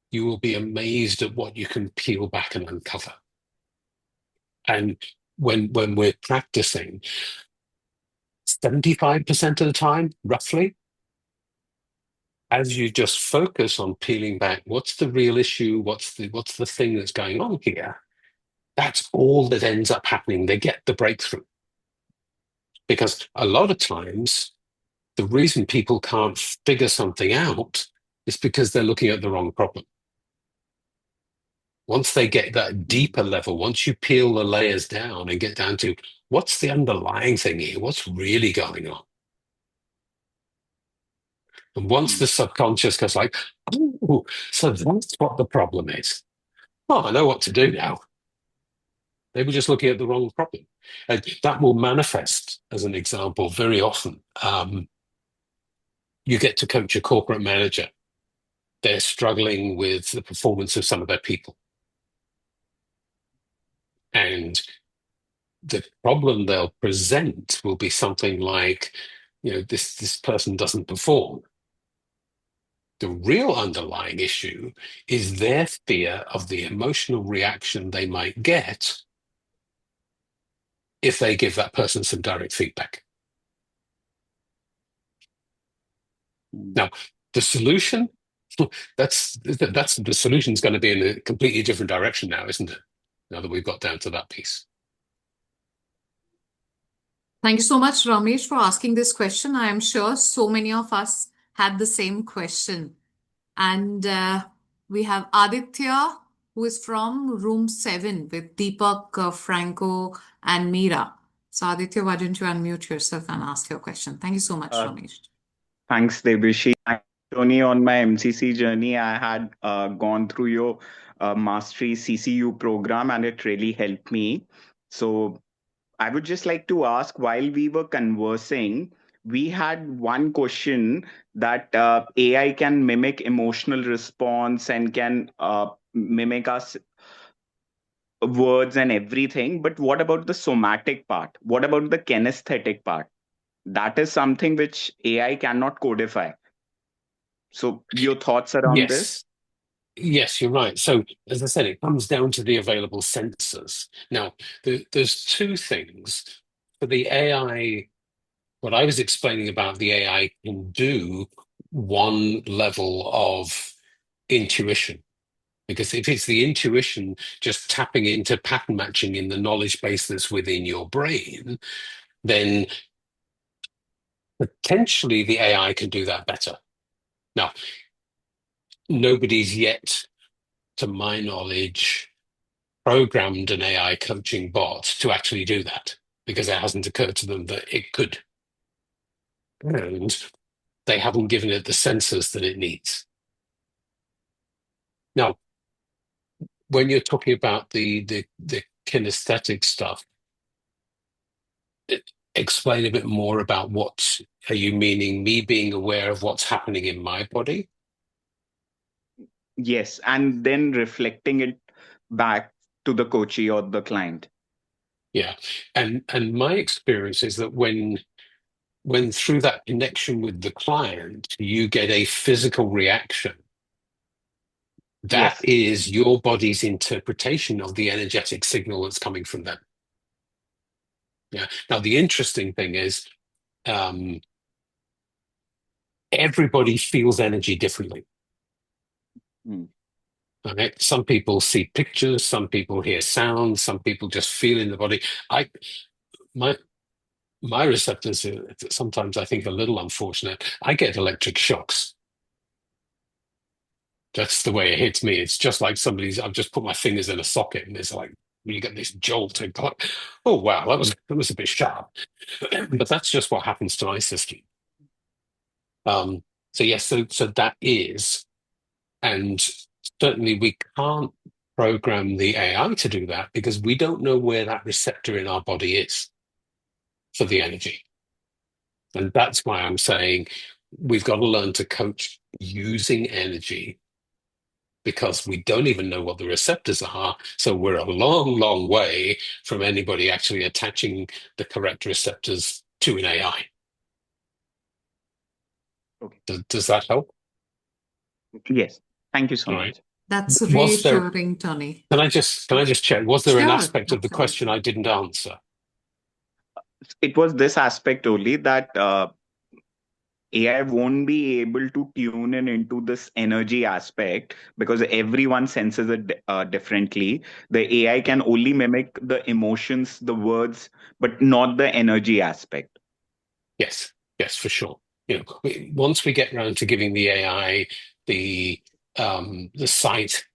Speaker 2: You will be amazed at what you can peel back and uncover. And when we're practicing, 75% of the time, roughly, as you just focus on peeling back, what's the real issue? What's the thing that's going on here? That's all that ends up happening. They get the breakthrough. Because a lot of times, the reason people can't figure something out is because they're looking at the wrong problem. Once they get that deeper level, once you peel the layers down and get down to what's the underlying thing here, what's really going on? And once the subconscious goes like, oh, so that's what the problem is. Oh, I know what to do now. They were just looking at the wrong problem. And that will manifest, as an example, very often. You get to coach a corporate manager. They're struggling with the performance of some of their people. And the problem they'll present will be something like, this person doesn't perform. The real underlying issue is their fear of the emotional reaction they might get if they give that person some direct feedback. Now, the solution, that's the solution's going to be in a completely different direction now, isn't it? Now that we've got down to that piece.
Speaker 1: Thank you so much, Ramesh, for asking this question. I am sure so many of us had the same question. And we have Aditya, who is from room 7 with Deepak, Franco, and Meera. So, Aditya, why don't you unmute yourself and ask your question? Thank you so much, Ramesh.
Speaker 12: Thanks, Debeshi. Tony, on my MCC journey, I had gone through your Mastery CCU program, and it really helped me. So I would just like to ask, while we were conversing, we had one question that AI can mimic emotional response and can mimic us words and everything. But what about the somatic part? What about the kinesthetic part? That is something which AI cannot codify. So your thoughts around this?
Speaker 2: Yes, you're right. So, as I said, it comes down to the available sensors. Now, there's two things. For the AI, what I was explaining about the AI can do one level of intuition. Because if it's the intuition just tapping into pattern matching in the knowledge base that's within your brain, then potentially the AI can do that better. Now, nobody's yet, to my knowledge, programmed an AI coaching bot to actually do that because it hasn't occurred to them that it could. And they haven't given it the sensors that it needs. Now, when you're talking about the kinesthetic stuff, explain a bit more about what are you meaning, me being aware of what's happening in my body?
Speaker 12: Yes, and then reflecting it back to the coachee or the client.
Speaker 2: Yeah. And my experience is that when through that connection with the client, you get a physical reaction, that
Speaker 12: Yes.
Speaker 2: is your body's interpretation of the energetic signal that's coming from them. Yeah. Now, the interesting thing is everybody feels energy differently. Okay? Some people see pictures, some people hear sounds, some people just feel in the body. My receptors are sometimes, I think, a little unfortunate. I get electric shocks. That's the way it hits me. It's just like I've just put my fingers in a socket and it's like, you get this jolt and like, oh, wow, that was a bit sharp. But that's just what happens to my system. So yes, so that is, and certainly we can't program the AI to do that because we don't know where that receptor in our body is for the energy. And that's why I'm saying we've got to learn to coach using energy because we don't even know what the receptors are. So we're a long, long way from anybody actually attaching the correct receptors to an AI.
Speaker 12: Okay.
Speaker 2: Does that help?
Speaker 12: Yes. Thank you so much.
Speaker 1: That's reassuring, Tony.
Speaker 2: Can I just check? Was there an
Speaker 1: Sure,
Speaker 2: aspect of the
Speaker 1: absolutely.
Speaker 2: question I didn't answer?
Speaker 12: It was this aspect only that AI won't be able to tune in into this energy aspect because everyone senses it differently. The AI can only mimic the emotions, the words, but not the energy aspect.
Speaker 2: Yes, for sure. Once we get around to giving the AI the sight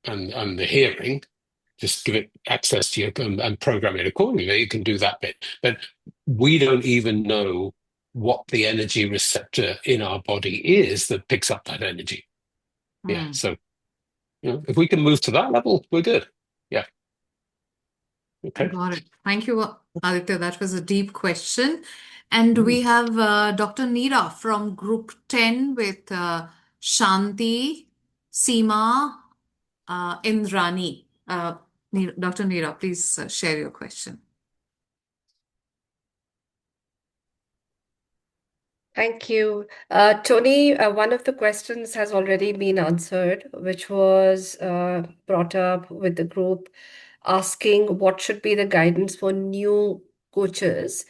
Speaker 2: and the hearing, just give it access to and program it accordingly, it can do that bit. But we don't even know what the energy receptor in our body is that picks up that energy. Yeah. So, if we can move to that level, we're good. Yeah. Okay.
Speaker 1: Got it. Thank you, Aditya. That was a deep question. And we have Dr. Neera from group 10 with Shanti, Seema, Indrani. Dr. Neera, please share your question.
Speaker 13: Thank you. Tony, one of the questions has already been answered, which was brought up with the group asking what should be the guidance for new coaches.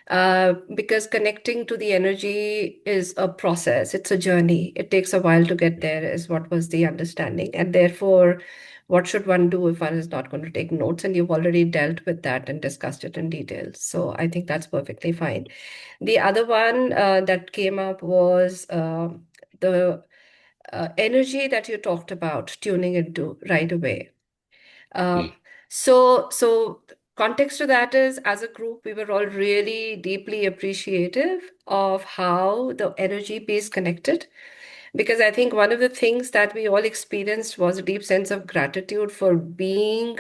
Speaker 13: Because connecting to the energy is a process, it's a journey. It takes a while to get there, is what was the understanding. And therefore, what should one do if one is not going to take notes? And you've already dealt with that and discussed it in detail. So I think that's perfectly fine. The other one that came up was the energy that you talked about tuning into right away.
Speaker 2: Mm.
Speaker 13: So context to that is, as a group, we were all really deeply appreciative of how the energy piece connected. Because I think one of the things that we all experienced was a deep sense of gratitude for being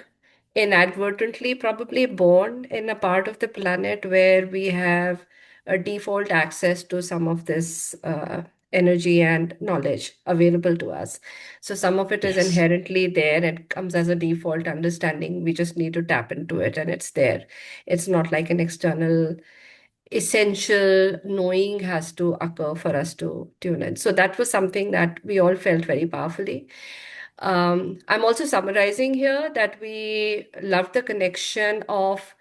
Speaker 13: inadvertently probably born in a part of the planet where we have a default access to some of this energy and knowledge available to us. So some of it is
Speaker 2: Yes.
Speaker 13: inherently there and comes as a default understanding. We just need to tap into it and it's there. It's not like an external essential knowing has to occur for us to tune in. So that was something that we all felt very powerfully. I'm also summarizing here that we loved the connection of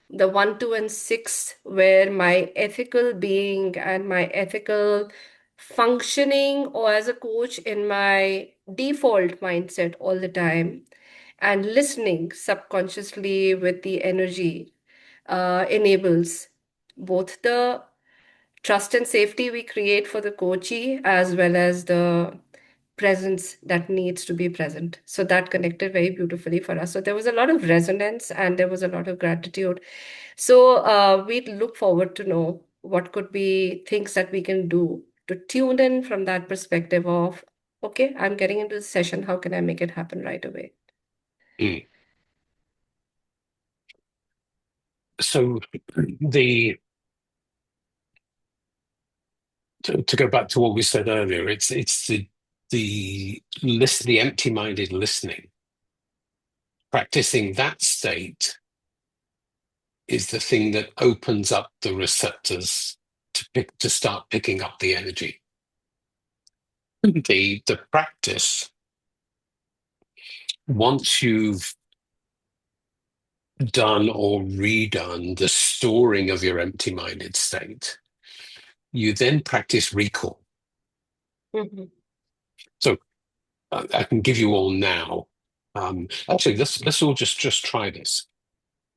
Speaker 13: the 1, 2, and 6, where my ethical being and my ethical functioning or as a coach in my default mindset all the time and listening subconsciously with the energy enables both the trust and safety we create for the coachee as well as the presence that needs to be present. So that connected very beautifully for us. So there was a lot of resonance and there was a lot of gratitude. So we look forward to know what could be things that we can do to tune in from that perspective of, okay, I'm getting into the session. How can I make it happen right away?
Speaker 2: Mm. So the to go back to what we said earlier, it's the empty-minded listening. Practicing that state is the thing that opens up the receptors to start picking up the energy. The practice, once you've done or redone the storing of your empty-minded state, you then practice recall.
Speaker 13: Mm-hmm.
Speaker 2: So I can give you all now. Actually, let's all just try this.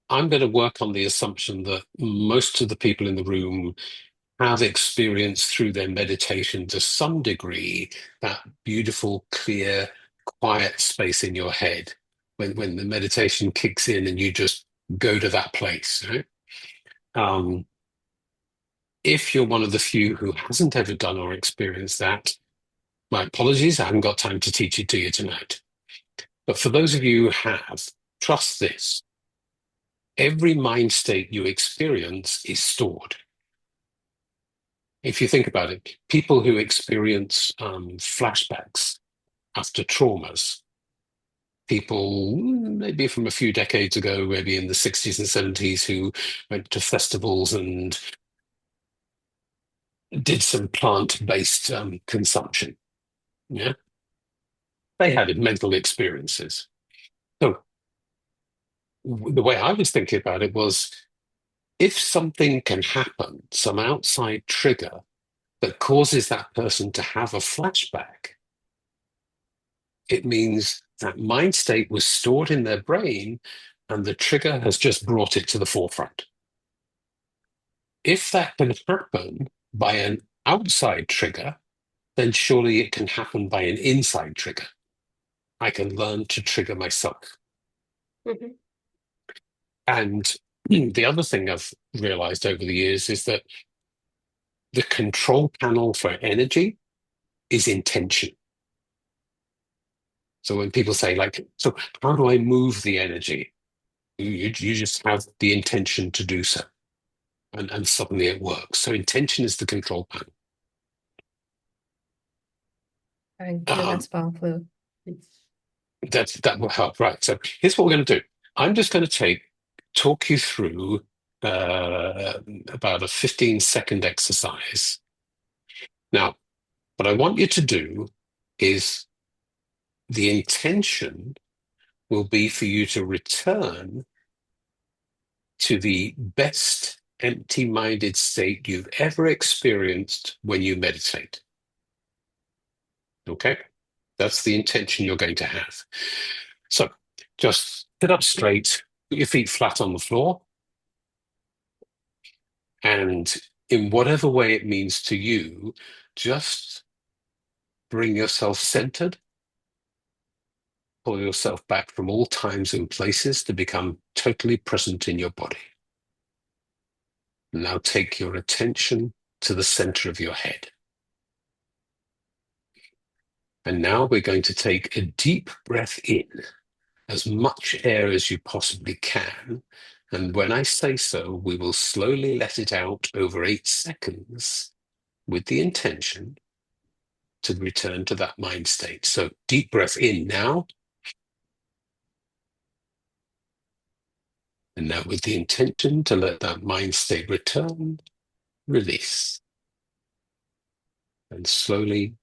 Speaker 2: I'm going to work on the assumption that most of the people in the room have experienced through their meditation to some degree that beautiful, clear, quiet space in your head when the meditation kicks in and you just go to that place. Right? If you're one of the few who hasn't ever done or experienced that, my apologies, I haven't got time to teach it to you tonight. But for those of you who have, trust this. Every mind state you experience is stored. If you think about it, people who experience flashbacks after traumas, people maybe from a few decades ago, maybe in the 60s and 70s, who went to festivals and did some plant-based consumption, yeah, they had mental experiences. So the way I was thinking about it was, if something can happen, some outside trigger that causes that person to have a flashback, it means that mind state was stored in their brain and the trigger has just brought it to the forefront. If that can happen by an outside trigger, then surely it can happen by an inside trigger. I can learn to trigger myself.
Speaker 13: Mm-hmm.
Speaker 2: And the other thing I've realized over the years is that the control panel for energy is intention. So when people say, like, so how do I move the energy? You just have the intention to do so. And suddenly it works. So intention is the control panel.
Speaker 13: Thank you. That's powerful.
Speaker 2: That will help. Right. So here's what we're going to do. I'm just going to talk you through about a 15-second exercise Now, what I want you to do is the intention will be for you to return to the best empty-minded state you've ever experienced when you meditate. Okay? That's the intention you're going to have. So just sit up straight, put your feet flat on the floor, and in whatever way it means to you, just bring yourself centered, pull yourself back from all times and places to become totally present in your body. Now take your attention to the center of your head. And now we're going to take a deep breath in, as much air as you possibly can. And when I say so, we will slowly let it out over 8 seconds with the intention to return to that mind state. So deep breath in now. And now with the intention to let that mind state return, release. And slowly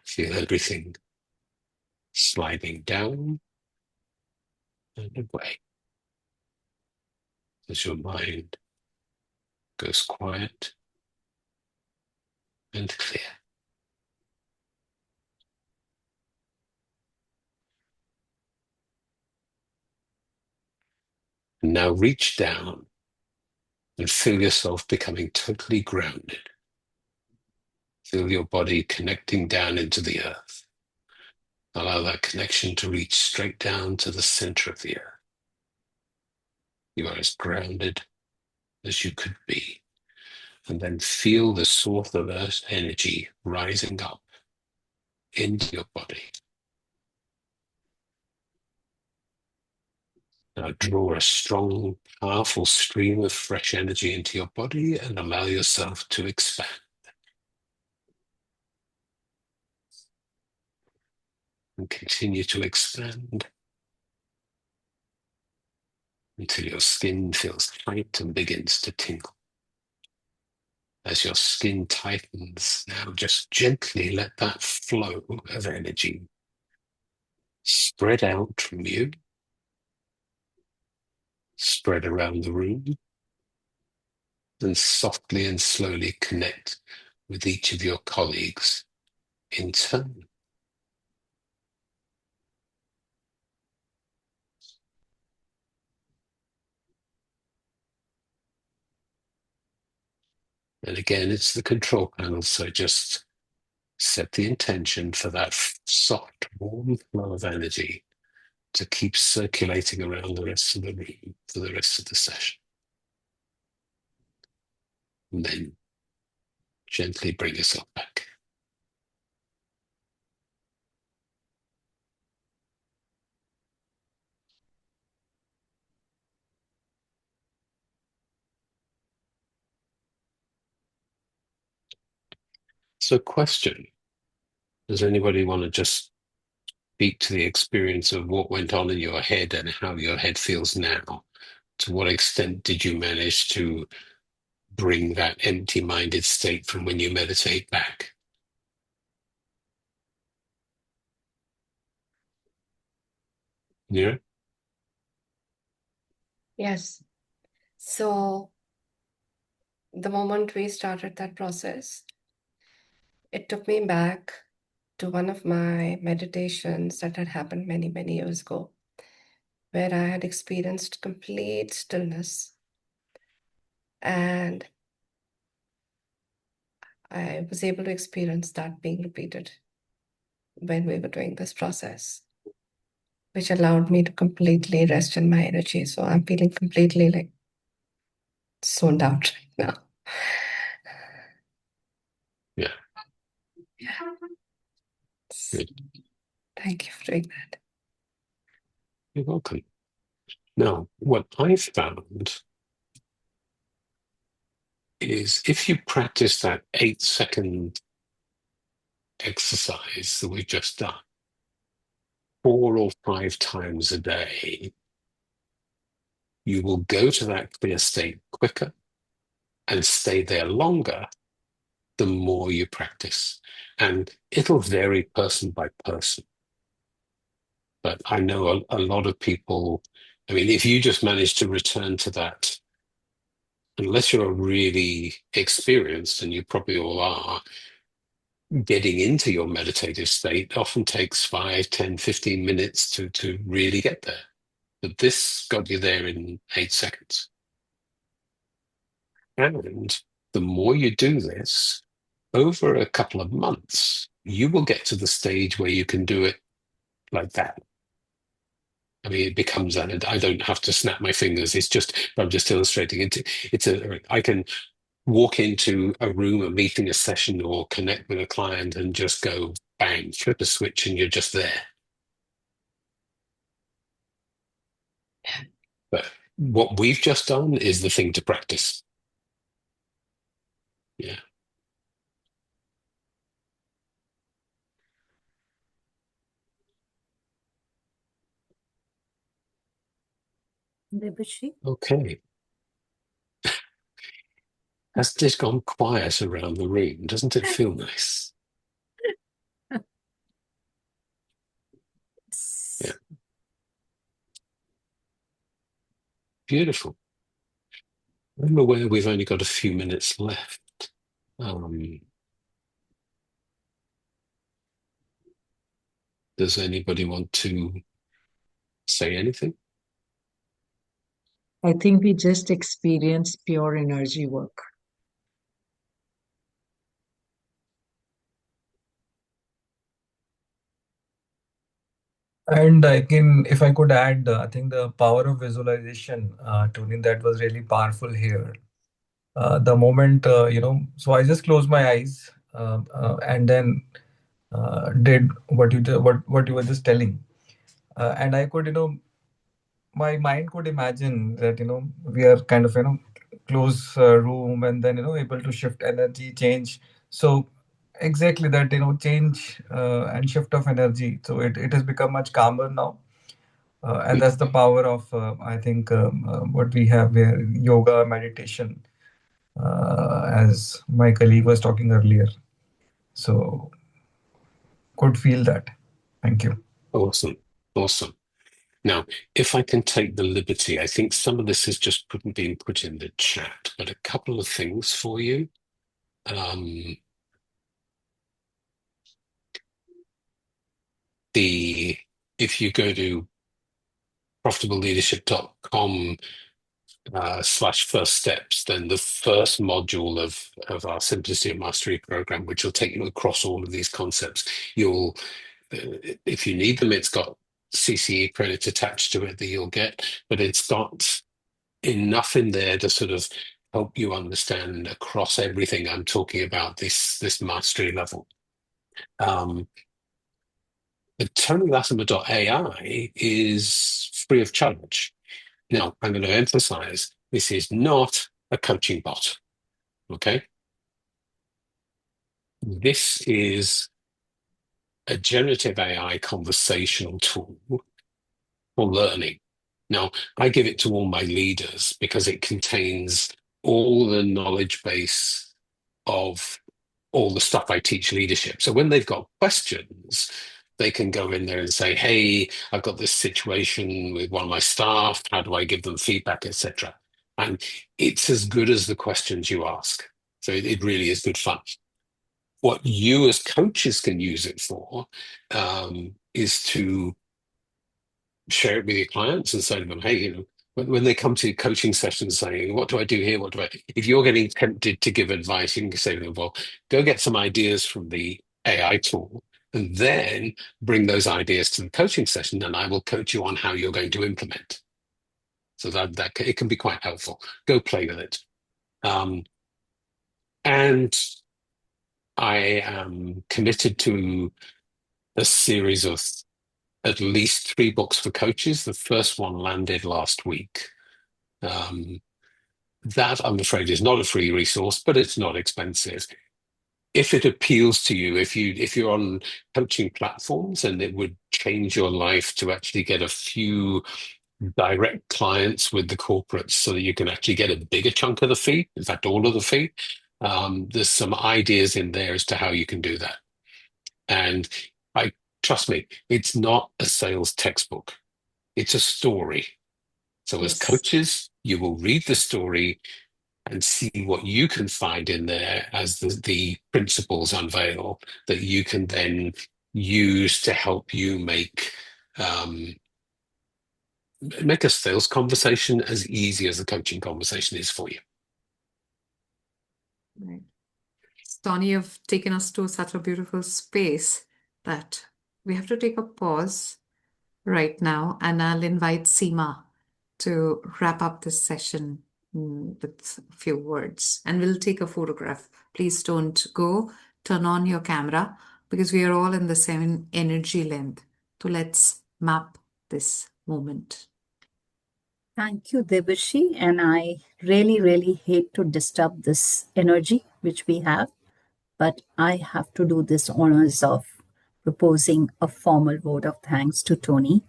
Speaker 2: feel everything sliding down and away as your mind goes quiet and clear. And now reach down and feel yourself becoming totally grounded. Feel your body connecting down into the earth. Allow that connection to reach straight down to the center of the earth. You are as grounded as you could be. And then feel the source of earth energy rising up into your body. Now draw a strong, powerful stream of fresh energy into your body and allow yourself to expand. And continue to expand until your skin feels tight and begins to tingle. As your skin tightens, now just gently let that flow of energy spread out from you, spread around the room, and softly and slowly connect with each of your colleagues in turn. And again, it's the control panel, so just set the intention for that soft, warm flow of energy to keep circulating around the rest of the room for the rest of the session. And then gently bring yourself back. So question, does anybody want to just speak to the experience of what went on in your head and how your head feels now? To what extent did you manage to bring that empty-minded state from when you meditate back? Yeah?
Speaker 13: Yes. So the moment we started that process, it took me back to one of my meditations that had happened many, many years ago, where I had experienced complete stillness. And I was able to experience that being repeated when we were doing this process, which allowed me to completely rest in my energy. So I'm feeling completely like zoned out right now.
Speaker 2: Yeah.
Speaker 13: Yeah.
Speaker 2: Good.
Speaker 13: Thank you for doing that.
Speaker 2: You're welcome. Now, what I found is if you practice that 8-second exercise that we've just done 4 or 5 times a day, you will go to that clear state quicker and stay there longer the more you practice. And it'll vary person by person. But I know a lot of people, I mean, if you just manage to return to that, unless you're really experienced, and you probably all are, getting into your meditative state often takes 5, 10, 15 minutes to really get there. But this got you there in 8 seconds. And the more you do this, over a couple of months, you will get to the stage where you can do it like that. I mean, it becomes that I don't have to snap my fingers. It's just, I'm just illustrating. I can walk into a room, a meeting, a session, or connect with a client and just go bang, flip a switch, and you're just there. But what we've just done is the thing to practice. Yeah.
Speaker 4: Debeshi?
Speaker 2: Okay. Has just gone quiet around the room? Doesn't it feel nice? Yeah. Beautiful. I'm aware we've only got a few minutes left. Does anybody want to say anything?
Speaker 7: I think we just experienced pure energy work.
Speaker 5: And if I could add, I think the power of visualization, Tony, that was really powerful here. The moment, so I just closed my eyes and then did what you were just telling. And I could, my mind could imagine that, we are kind of, close room and then, able to shift energy, change. So exactly that, change and shift of energy. So it has become much calmer now. And that's the power of, I think, what we have here, yoga, meditation, as my colleague was talking earlier. So could feel that. Thank you.
Speaker 2: Awesome. Awesome. Now, if I can take the liberty, I think some of this has just been put in the chat, but a couple of things for you. If you go to profitableleadership.com /first steps, then the first module of our Simplicity of Mastery program, which will take you across all of these concepts, you'll, if you need them, it's got CCE credit attached to it that you'll get, but it's got enough in there to sort of help you understand across everything I'm talking about, this mastery level. The TonyLatimer.ai is free of charge. Now, I'm going to emphasize this is not a coaching bot, okay? This is a generative AI conversational tool for learning. Now, I give it to all my leaders because it contains all the knowledge base of all the stuff I teach leadership. So when they've got questions, they can go in there and say, hey, I've got this situation with one of my staff. How do I give them feedback, etc.? And it's as good as the questions you ask. So it really is good fun. What you as coaches can use it for is to share it with your clients and say to them, hey, when they come to coaching sessions saying, what do I do here? If you're getting tempted to give advice, you can say to them, well, go get some ideas from the AI tool and then bring those ideas to the coaching session and I will coach you on how you're going to implement. So that it can be quite helpful. Go play with it. And I am committed to a series of at least 3 books for coaches. The first one landed last week. That, I'm afraid, is not a free resource, but it's not expensive. If it appeals to you, if you're on coaching platforms and it would change your life to actually get a few direct clients with the corporates so that you can actually get a bigger chunk of the fee, in fact, all of the fee, There's some ideas in there as to how you can do that. And trust me, it's not a sales textbook. It's a story. So as
Speaker 1: Yes.
Speaker 2: coaches, you will read the story and see what you can find in there as the principles unveil that you can then use to help you make a sales conversation as easy as a coaching conversation is for you.
Speaker 1: Right. Tony, you've taken us to such a beautiful space that we have to take a pause right now, and I'll invite Seema to wrap up this session with a few words, and we'll take a photograph. Please don't go. Turn on your camera because we are all in the same energy length. So let's map this moment.
Speaker 4: Thank you, Debeshi. And I really, really hate to disturb this energy which we have, but I have to do this honors of proposing a formal vote of thanks to Tony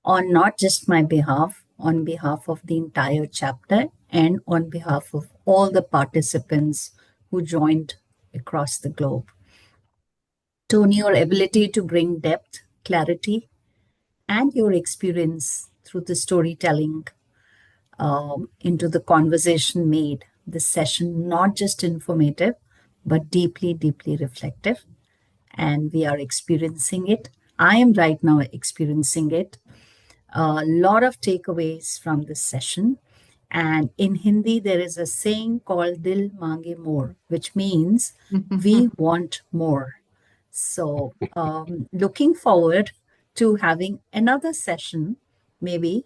Speaker 4: on not just my behalf, on behalf of the entire chapter and on behalf of all the participants who joined across the globe. Tony, your ability to bring depth, clarity, and your experience through the storytelling into the conversation made this session not just informative, but deeply, deeply reflective. And we are experiencing it. I am right now experiencing it. A lot of takeaways from this session. And in Hindi, there is a saying called Dil Mange More, which means we want more. So, looking forward to having another session, maybe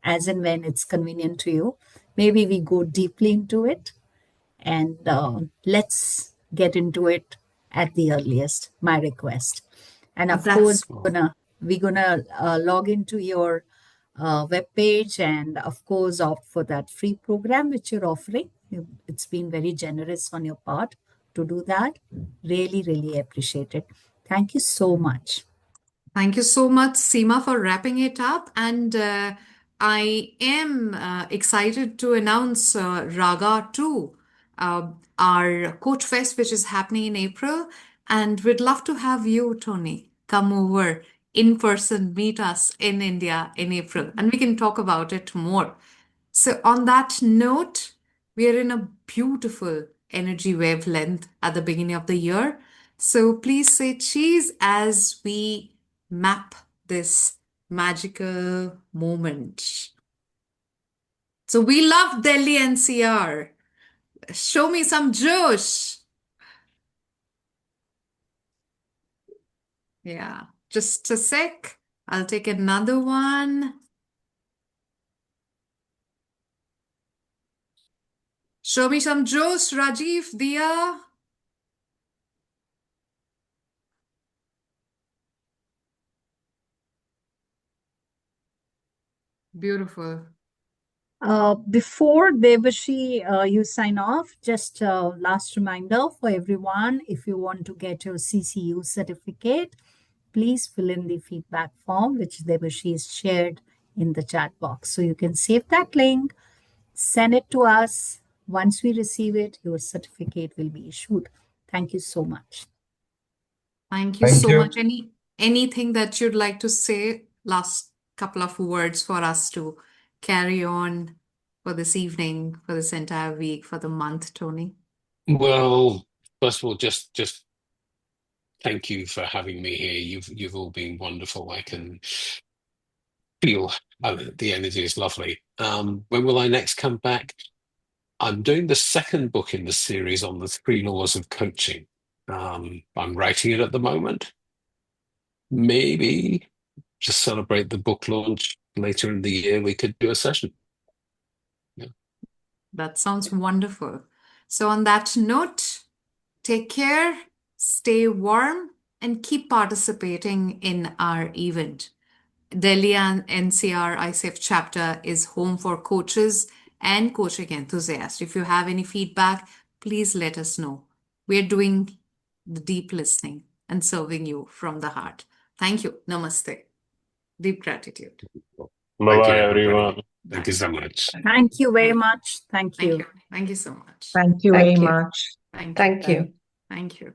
Speaker 4: as and when it's convenient to you. Maybe we go deeply into it, and let's get into it at the earliest. My request, and of course, we're gonna log into your webpage, and of course, opt for that free program which you're offering. It's been very generous on your part to do that. Really, really appreciate it. Thank you so much.
Speaker 1: Thank you so much, Seema, for wrapping it up. And I am excited to announce Raga 2, our Coach Fest, which is happening in April. And we'd love to have you, Tony, come over in person, meet us in India in April, and we can talk about it more. So, on that note, we are in a beautiful energy wavelength at the beginning of the year. So, please say cheese as we map this magical moment. So, we love Delhi NCR. Show me some Josh. Yeah, just a sec. I'll take another one. Show me some Josh, Rajiv, Dia. Beautiful.
Speaker 4: Before Debeshi, you sign off, just last reminder for everyone, if you want to get your CCU certificate, please fill in the feedback form, which Debeshi is shared in the chat box. So you can save that link, send it to us. Once we receive it, your certificate will be issued. Thank you so much.
Speaker 1: Thank you so much. Anything that you'd like to say? Last couple of words for us to carry on for this evening, for this entire week, for the month, Tony?
Speaker 2: Well, first of all, just thank you for having me here. You've all been wonderful. I can feel the energy is lovely. When will I next come back? I'm doing the second book in the series on the 3 laws of coaching. I'm writing it at the moment. Maybe to celebrate the book launch later in the year, we could do a session. Yeah.
Speaker 1: That sounds wonderful. So on that note, take care, stay warm, and keep participating in our event. Delhi NCR ICF chapter is home for coaches and coaching enthusiasts. If you have any feedback, please let us know. We're doing the deep listening and serving you from the heart. Thank you. Namaste. Deep gratitude.
Speaker 10: Bye-bye,
Speaker 2: everybody.
Speaker 10: everyone.
Speaker 2: Thank you so much.
Speaker 4: Thank you very much. Thank you.
Speaker 1: Thank you so much.
Speaker 7: Thank you
Speaker 13: Thank
Speaker 7: very
Speaker 13: you.
Speaker 7: much.
Speaker 1: Thank you.
Speaker 13: Thank you.
Speaker 1: Thank you.